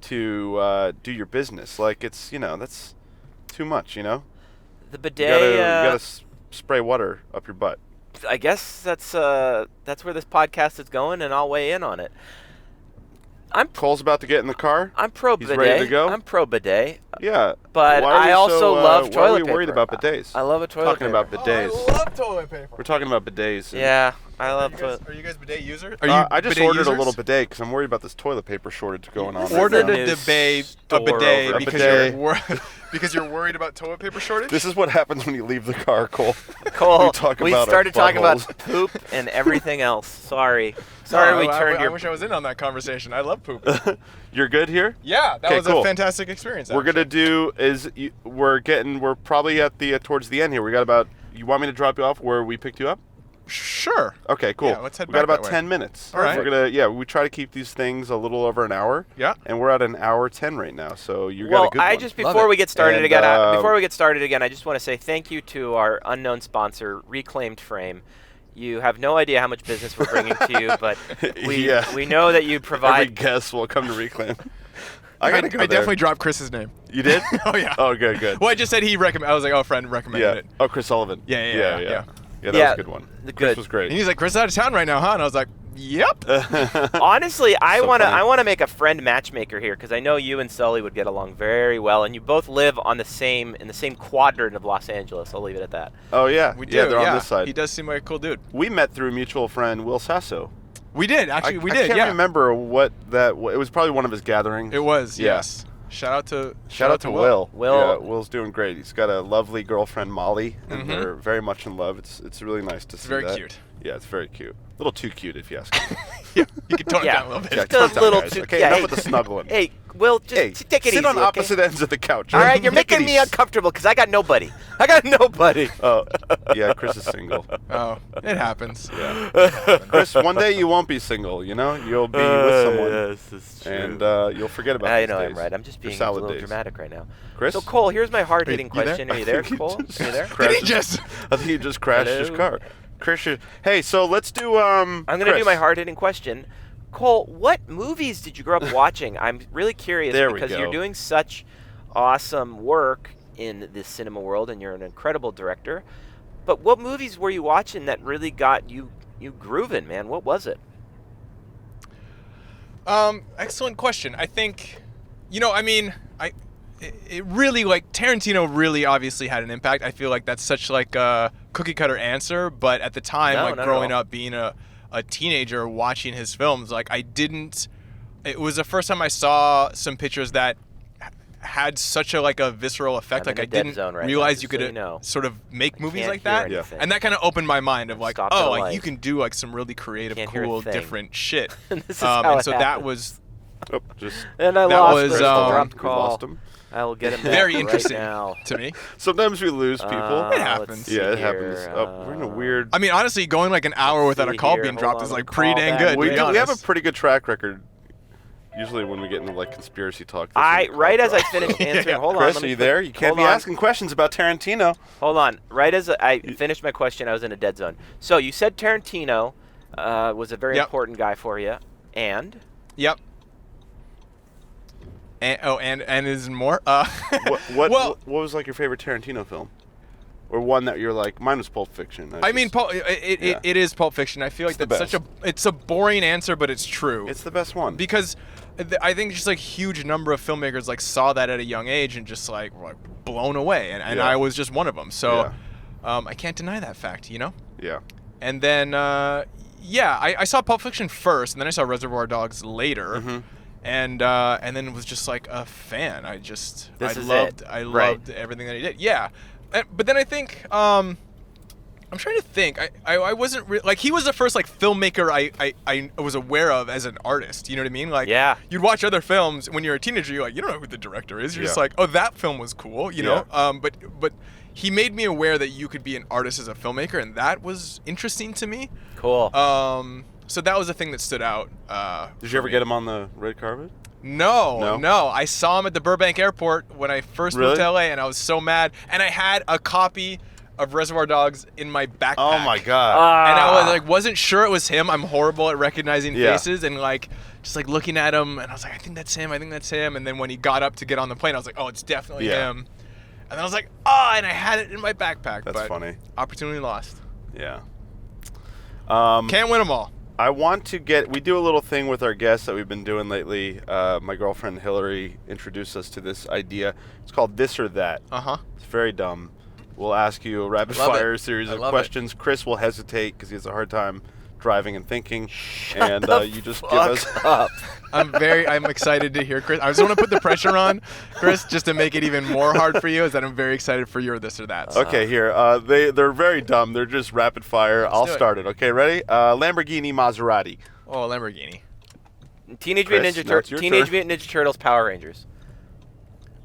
to do your business. Like, it's, that's too much, The bidet... You gotta spray water up your butt. I guess that's where this podcast is going, and I'll weigh in on it. Cole's about to get in the car. I'm pro He's bidet. ready to go. I'm pro bidet. Yeah. But Why are I we also love why are toilet we worried paper. about bidets? I love a toilet Talking paper. about bidets. I love toilet paper. We're talking about bidets. and- Yeah, I love toilet. Are you guys bidet users? I just ordered a little bidet because I'm worried about this toilet paper shortage going on. Ordered right a now. bidet over because bidet. because you're worried about toilet paper shortage. This is what happens when you leave the car, Cole. Cole, We talk we about our started talking about buttholes. poop and everything else. Sorry. Sorry, we turned I your. wish I was in on that conversation. I love poop. You're good here? Yeah, that Okay, was cool. a fantastic experience. We're gonna do we're probably at the towards the end here. We got about. You want me to drop you off where we picked you up? Sure. Okay, cool. Yeah, let's head we got back about that way. 10 minutes. All right. We're gonna we try to keep these things a little over an hour. Yeah. And we're at an hour 10 right now, so you got Well, a good I one. just Love before it. we get started And, again, I just want to say thank you to our unknown sponsor, Reclaimed Frame. You have no idea how much business we're bringing to you, but Yeah. we know that you Every provide. guest will come to Reclaim. I gotta go I there. definitely dropped Chris's name. You did? Oh yeah. Oh, good. Well, I just said he recommended. I was like, oh, friend recommended Yeah. it. Oh, Chris Sullivan. Yeah. Yeah, that Yeah, was a good one. good. Chris was And great. he's like, Chris is out of town right now, huh? And I was like, yep. Honestly, I So want to funny. make a friend matchmaker here because I know you and Sully would get along very well, and you both live on in the same quadrant of Los Angeles. I'll leave it at that. Oh, yeah. We do. Yeah, they're on this side. He does seem like a cool dude. We met through a mutual friend, Will Sasso. We did actually. I We did. can't Yeah. remember what that. It was probably one of his gatherings. It was. Yeah. Yes. Shout out to Will. Will. Yeah, Will's doing great. He's got a lovely girlfriend, Molly, and Mhm. they're very much in love. It's really nice to see very that. cute. Yeah, it's very cute. A little too cute, if you ask me. Yeah. You can tone it Yeah. down a little bit. Yeah, Just a tone it down, little guys. too- Okay, yeah, enough hey. with the snuggling. Hey, Will, just Hey, take it sit easy. on okay? opposite ends of the couch. All right, you're Take it making me easy. uncomfortable because I got nobody. I got nobody. Oh, yeah, Chris is single. Oh, it happens. Yeah. Chris, one day you won't be single, you know? You'll be with someone. Yes, it's true. And you'll forget about I these know days. I'm right. I'm just Your being a salad little days. dramatic right now. Chris? So Cole, here's my hard-hitting you there? question. Are you there, I think he Cole? just Are you there? Did he crashed- just? I think he just crashed his Hello? car. Chris, hey, so let's do I'm going to do Chris. my hard-hitting question. Cole, what movies did you grow up watching? I'm really curious There we because go. you're doing such awesome work in the cinema world and you're an incredible director. But what movies were you watching that really got you grooving, man? What was it? Excellent question. I think, it really, like, Tarantino really obviously had an impact. I feel like that's such like a cookie cutter answer, but at the time, No, like not at growing all. up, being a teenager watching his films, like it was the first time I saw some pictures that had such a visceral effect. I'm like in I a dead didn't zone right now, realize just you so could you know. sort of make movies Can't like hear that. anything. And that kind of opened my mind of like, Stopped at a oh, like light. you can do like some really creative, Can't hear a cool, thing. different shit. This is how and it so that happened. was Oh, just And I That lost was, Crystal. Dropped we call. lost him. I will get him back very right interesting now. to me. Sometimes we lose people. Let's happens. see Yeah, it here, happens. Oh, we're in a weird. I mean, honestly, going like an hour without a see call here, being hold dropped on, is let me like pretty call dang back. good. we to be do. We have a honest. pretty good track record. Usually, when we get into like conspiracy talk. this I is the right call as I drop. finished answering. Yeah. Hold on. Chris, let are me you fin- there? You can't hold be on. asking questions about Tarantino. Hold on. Right as I finished my question, I was in a dead zone. So you said Tarantino was a very Yep. important guy for you, and Yep. And is more. What was like your favorite Tarantino film, or one that you're like? Mine was Pulp Fiction. I mean, it is Pulp Fiction. I feel like It's the that's it's a boring answer, but it's true. it's the best one. Because I think just like huge number of filmmakers like saw that at a young age and just like were blown away, and Yeah. I was just one of them. So Yeah. I can't deny that fact, you know. Yeah. And then I saw Pulp Fiction first, and then I saw Reservoir Dogs later. Mhm. And then was just like a fan. I This I is loved it. I Right. loved everything that he did. Yeah, but then I think I'm trying to think. I wasn't like he was the first like filmmaker I was aware of as an artist. You know what I mean? Like Yeah. you'd watch other films when you're a teenager. You're like you don't know who the director is. You're just Yeah. like oh that film was cool. You know. But he made me aware that you could be an artist as a filmmaker, and that was interesting to me. cool. So that was the thing that stood out. Did you ever get him on the red carpet? No. I saw him at the Burbank airport when I first moved to LA, and I was so mad. And I had a copy of Reservoir Dogs in my backpack. Oh my god. And I was like, wasn't sure it was him. I'm horrible at recognizing Yeah. faces, and like just like looking at him, and I was like, I think that's him. And then when he got up to get on the plane, I was like, oh, it's definitely Yeah. him. And then I was like, oh, and I had it in my backpack. That's but funny. Opportunity lost. Yeah. Can't win them all. I want to get. We do a little thing with our guests that we've been doing lately. My girlfriend Hillary introduced us to this idea. It's called This or That. It's very dumb. We'll ask you a rapid fire series of questions. Chris will hesitate because he has a hard time driving and thinking, and you just give us up. I'm excited to hear Chris. I just want to put the pressure on Chris just to make it even more hard for you. Is that I'm very excited for your this or that. Okay, here. They're very dumb. They're just rapid fire. I'll start it. Okay, ready? Lamborghini, Maserati. Oh, Lamborghini. Teenage Mutant Ninja Turtles, Power Rangers.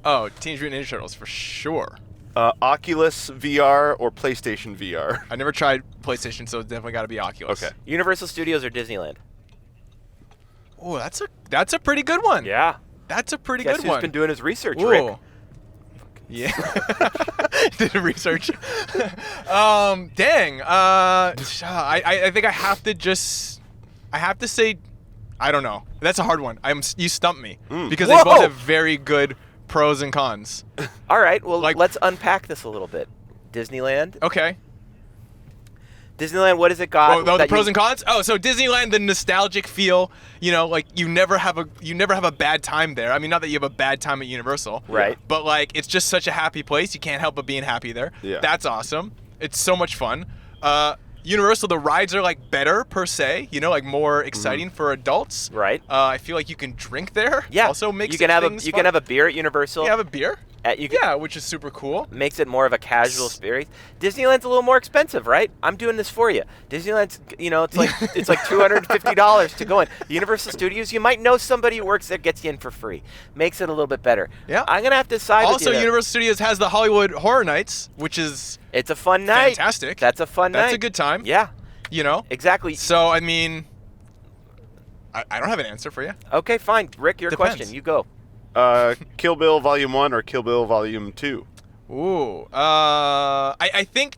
Oh, Teenage Mutant Ninja Turtles for sure. Oculus VR or PlayStation VR? I never tried PlayStation, so it's definitely got to be Oculus. Okay. Universal Studios or Disneyland? Oh, that's a pretty good one. Yeah. That's a pretty Guess good who's one. been doing his research, Ooh. Rick? Yeah. Did research. Dang. I think I have to say, I don't know. That's a hard one. You stumped me because they both have very good pros and cons. All right. Well, let's unpack this a little bit. Disneyland. Okay. Disneyland, what has it got? Oh, the pros and cons? Oh, so Disneyland, the nostalgic feel, like you never have a bad time there. I mean, not that you have a bad time at Universal. Right. But like it's just such a happy place. You can't help but being happy there. Yeah. That's awesome. It's so much fun. Universal, the rides are like better per se, like more exciting for adults. Right. I feel like you can drink there. Yeah. Also makes you can have a beer at Universal. You have a beer. Which is super cool. Makes it more of a casual experience. Disneyland's a little more expensive, right? I'm doing this for you. Disneyland's, it's like $250 to go in. Universal Studios, you might know somebody who works there, gets you in for free. Makes it a little bit better. Yeah. I'm gonna have to side with you. Also, Universal Studios has the Hollywood Horror Nights, which is it's a fun night. Fantastic. That's a fun night. That's a good time. Yeah. Exactly. So I mean, I don't have an answer for you. Okay, fine. Rick, your Depends. question. You go. Kill Bill Volume 1 or Kill Bill Volume 2? Ooh. I think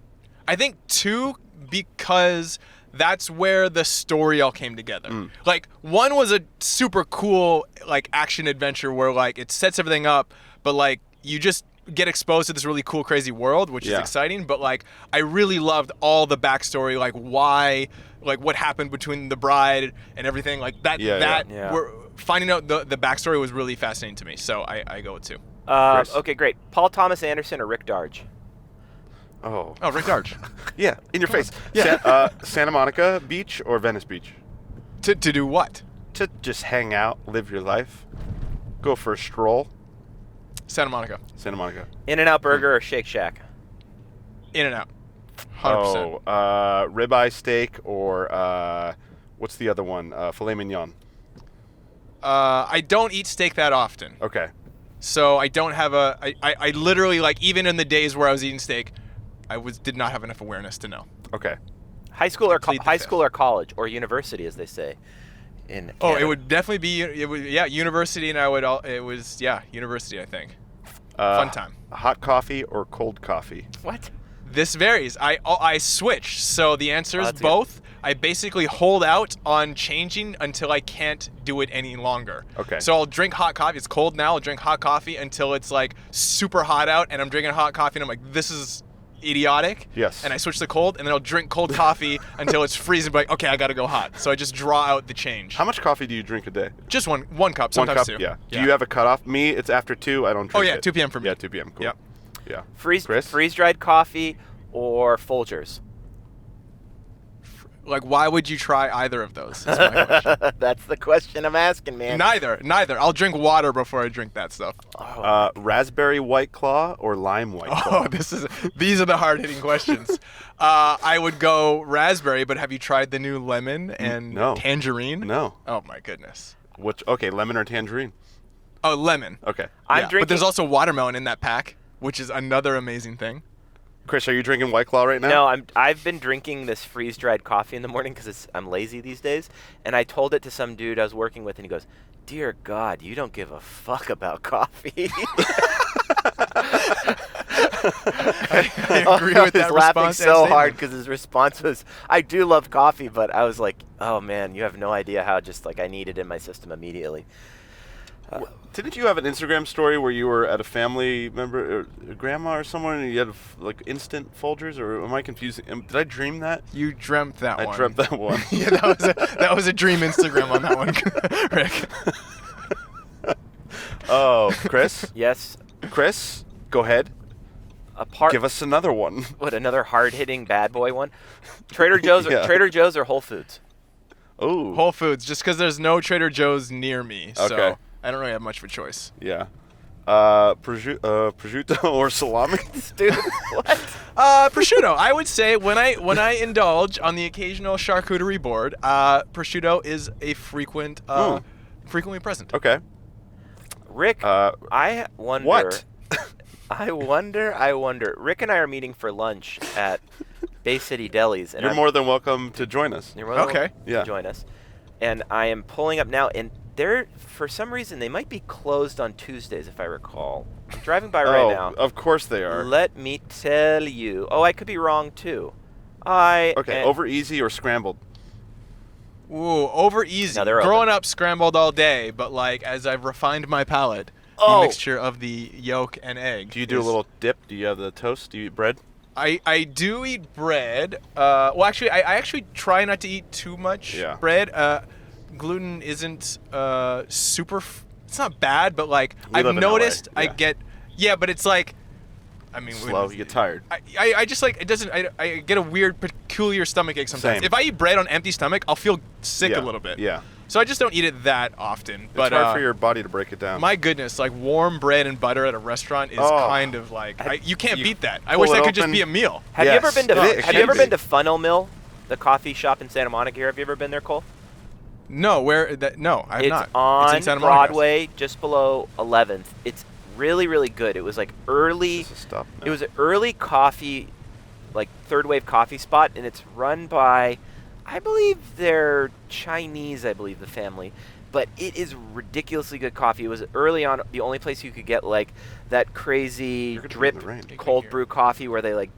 2 because that's where the story all came together. Like 1 was a super cool action adventure where it sets everything up, but you just get exposed to this really cool, crazy world, which is exciting. But I really loved all the backstory, why, what happened between the bride and everything, We're finding out the backstory was really fascinating to me. So I go with 2. Okay, great. Paul Thomas Anderson or Rick Darge? Oh, Rick Darge. Yeah, in your face. Yeah. Santa Monica Beach or Venice Beach? To do what? To just hang out, live your life, go for a stroll. Santa Monica. Santa Monica. In-N-Out Burger or Shake Shack? In-N-Out. 100%. Ribeye steak or what's the other one? Filet mignon. I don't eat steak that often. Okay. So I don't have I literally even in the days where I was eating steak, did not have enough awareness to know. Okay. High school or college or university, as they say. In Canada. It would definitely be university, and university. I think. Fun time. Hot coffee or cold coffee? What? This varies. I switch. So the answer is that's both. Good. I basically hold out on changing until I can't do it any longer. Okay. So I'll drink hot coffee. It's cold now. I'll drink hot coffee until it's super hot out, and I'm drinking hot coffee, and I'm like, this is idiotic. Yes. And I switch to cold, and then I'll drink cold coffee until it's freezing. But okay, I gotta go hot. So I just draw out the change. How much coffee do you drink a day? Just one cup. Sometimes 2. Yeah. Do you have a cutoff? Me, it's after 2. I don't drink. Oh yeah, 2 p.m. for me. Yeah, 2 p.m. Cool. Yep. Yeah. Freeze-dried coffee or Folgers? Why would you try either of those? Is my question. That's the question I'm asking, man. Neither. I'll drink water before I drink that stuff. Raspberry White Claw or lime White Claw? These are the hard-hitting questions. I would go raspberry, but have you tried the new lemon and tangerine? No. Oh my goodness. Okay, lemon or tangerine? Oh, lemon. Okay. But there's also watermelon in that pack, which is another amazing thing. Chris, are you drinking White Claw right now? No, I've been drinking this freeze-dried coffee in the morning because I'm lazy these days. And I told it to some dude I was working with, and he goes, "Dear God, you don't give a fuck about coffee." I agree with that response. I was laughing so hard because his response was, "I do love coffee," but I was like, "Oh man, you have no idea how just I need it in my system immediately." Didn't you have an Instagram story where you were at a family member, or a grandma or someone, and you had like instant Folgers? Or am I confusing? Did I dream that? You dreamt that one. I dreamt that one. Yeah, that was a dream Instagram on that one, Rick. Oh, Chris? Yes. Chris, go ahead. Give us another one. What, another hard-hitting bad boy one? Trader Joe's, Yeah. Trader Joe's or Whole Foods? Oh. Whole Foods, just because there's no Trader Joe's near me, Okay. so I don't really have much of a choice. Yeah. Prosciutto or salami? Dude, what? Prosciutto. I would say when I indulge on the occasional charcuterie board, prosciutto is a frequently present. Okay. Rick, I wonder. What? I wonder. Rick and I are meeting for lunch at Bay City Delis. And You're more than welcome to join us. You're more than Okay. welcome to join us. And I am pulling up now, and they're, for some reason, they might be closed on Tuesdays, if I recall. I'm driving by right now. Of course they are. Let me tell you. Oh, I could be wrong, too. Okay, over easy or scrambled? Ooh, over easy. No, they're Growing open. up scrambled all day, but like as I've refined my palate, Oh. the mixture of the yolk and egg. Do you do a little dip? Do you have the toast? Do you eat bread? I do eat bread. Well, actually, I actually try not to eat too much bread. Gluten isn't super. It's not bad, but like We I've live in LA, noticed, I yeah. get. Yeah, but it's like. I mean, Slow. You get tired. I just like it doesn't. I get a weird, peculiar stomach ache sometimes. Same. If I eat bread on empty stomach, I'll feel sick a little bit. Yeah. So I just don't eat it that often. But It's hard for your body to break it down. my goodness, like warm bread and butter at a restaurant is kind of like you can't beat that. I pull wish it that could just open. be a meal. Have you ever Yes. been to It Have you ever can been be. to Funnel Mill, the coffee shop in Santa Monica here? Have you ever been there, Cole? No, where that? No, I have It's not. on it's in Santa Monica. Broadway, just below 11th. It's really, really good. It was like early. This is stuff now. It was an early coffee, like third wave coffee spot, and it's run by, I believe they're Chinese. I believe the family, but it is ridiculously good coffee. It was early on the only place you could get like that crazy You're gonna be in drip the rain. cold brew coffee where they like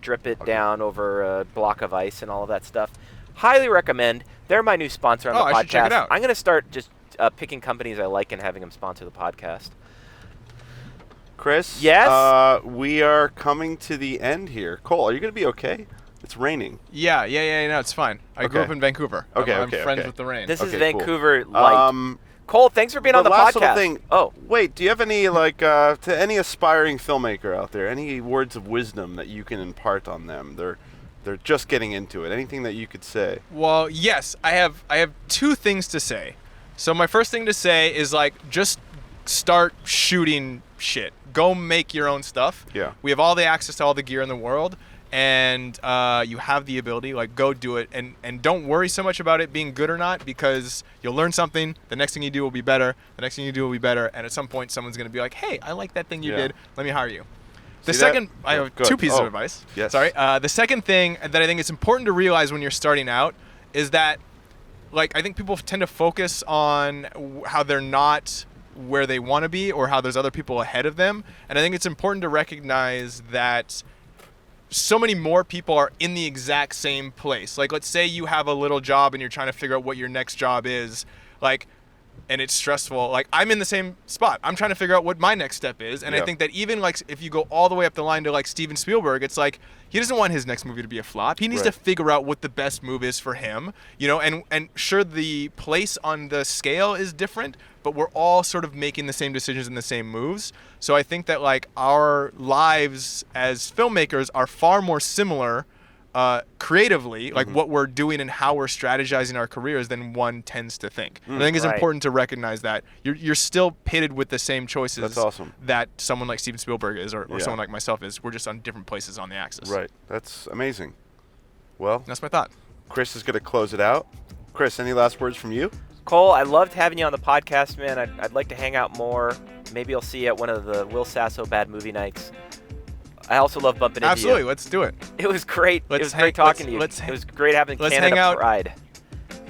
drip it down over a block of ice and all of that stuff. Highly recommend. They're my new sponsor on the podcast. I should check it out. I'm gonna start just picking companies I like and having them sponsor the podcast. Chris? Yes? We are coming to the end here. Cole, are you going to be okay? It's raining. Yeah. No, it's fine. I grew Okay. up in Vancouver. Okay, I'm okay, friends okay. with the rain. This is Okay, cool. Vancouver Light. Cole, thanks for being on the last podcast. little thing. Oh, Wait, do you have any, to any aspiring filmmaker out there, any words of wisdom that you can impart on them? They're just getting into it. Anything that you could say? Well, yes, I have two things to say. So my first thing to say is like just start shooting shit. Go make your own stuff. Yeah. We have all the access to all the gear in the world, and you have the ability. Like, go do it, and don't worry so much about it being good or not, because you'll learn something. The next thing you do will be better. The next thing you do will be better, and at some point, someone's gonna be like, "Hey, I like that thing you did. Let me hire you." The See that? second, I have Good. two pieces Oh, of advice. yes. Sorry. The second thing that I think it's important to realize when you're starting out is that, like, I think people tend to focus on how they're not where they want to be or how there's other people ahead of them. And I think it's important to recognize that so many more people are in the exact same place. Like, let's say you have a little job and you're trying to figure out what your next job is, like, and it's stressful. Like, I'm in the same spot. I'm trying to figure out what my next step is. And I Yep. think that even like if you go all the way up the line to like Steven Spielberg, it's like he doesn't want his next movie to be a flop. He needs Right. to figure out what the best move is for him, and sure, the place on the scale is different, but we're all sort of making the same decisions and the same moves. So I think that like our lives as filmmakers are far more similar creatively, like what we're doing and how we're strategizing our careers than one tends to think. And I think it's Right. important to recognize that you're still pitted with the same choices That's awesome. that someone like Steven Spielberg is or Yeah. someone like myself is. We're just on different places on the axis. Right. That's amazing. Well, That's my thought. Chris is going to close it out. Chris, any last words from you? Cole, I loved having you on the podcast, man. I'd like to hang out more. Maybe I'll see you at one of the Will Sasso Bad Movie Nights. I also love bumping into Absolutely. you. Let's do it. It was great. Let's it was hang- great talking let's- to you. It was great having let's Canada hang out. Pride.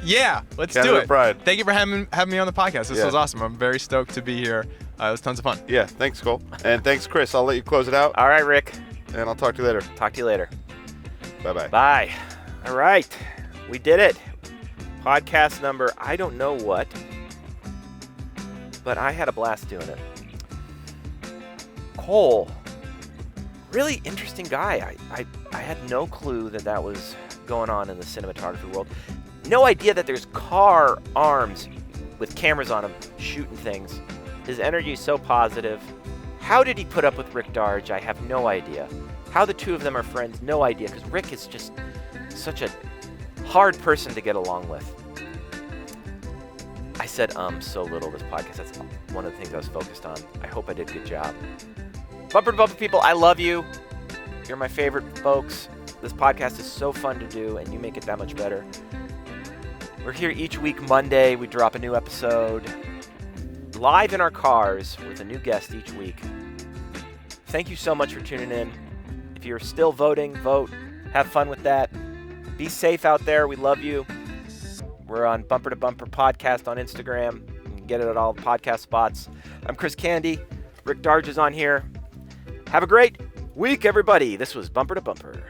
Yeah, let's Canada do it. Pride. Thank you for having me on the podcast. This Yeah. was awesome. I'm very stoked to be here. It was tons of fun. Yeah, thanks, Cole. And thanks, Chris. I'll let you close it out, All right, Rick. and I'll talk to you later. Talk to you later. Bye-bye. Bye. All right. We did it. Podcast number, I don't know what. but I had a blast doing it. Cole, really interesting guy. I had no clue that was going on in the cinematography world. No idea that there's car arms with cameras on them shooting things. His energy is so positive. How did he put up with Rick Darge? I have no idea. How the two of them are friends, no idea, because Rick is just such a hard person to get along with. I said so little this podcast. That's one of the things I was focused on. I hope I did a good job. Bumper to bumper people, I love you. You're my favorite folks. This podcast is so fun to do, and you make it that much better. We're here each week Monday. We drop a new episode live in our cars with a new guest each week. Thank you so much for tuning in. If you're still voting, vote. Have fun with that. Be safe out there. We love you. We're on Bumper to Bumper Podcast on Instagram. You can get it at all the podcast spots. I'm Chris Candy. Rick Darge is on here. Have a great week, everybody. This was Bumper to Bumper.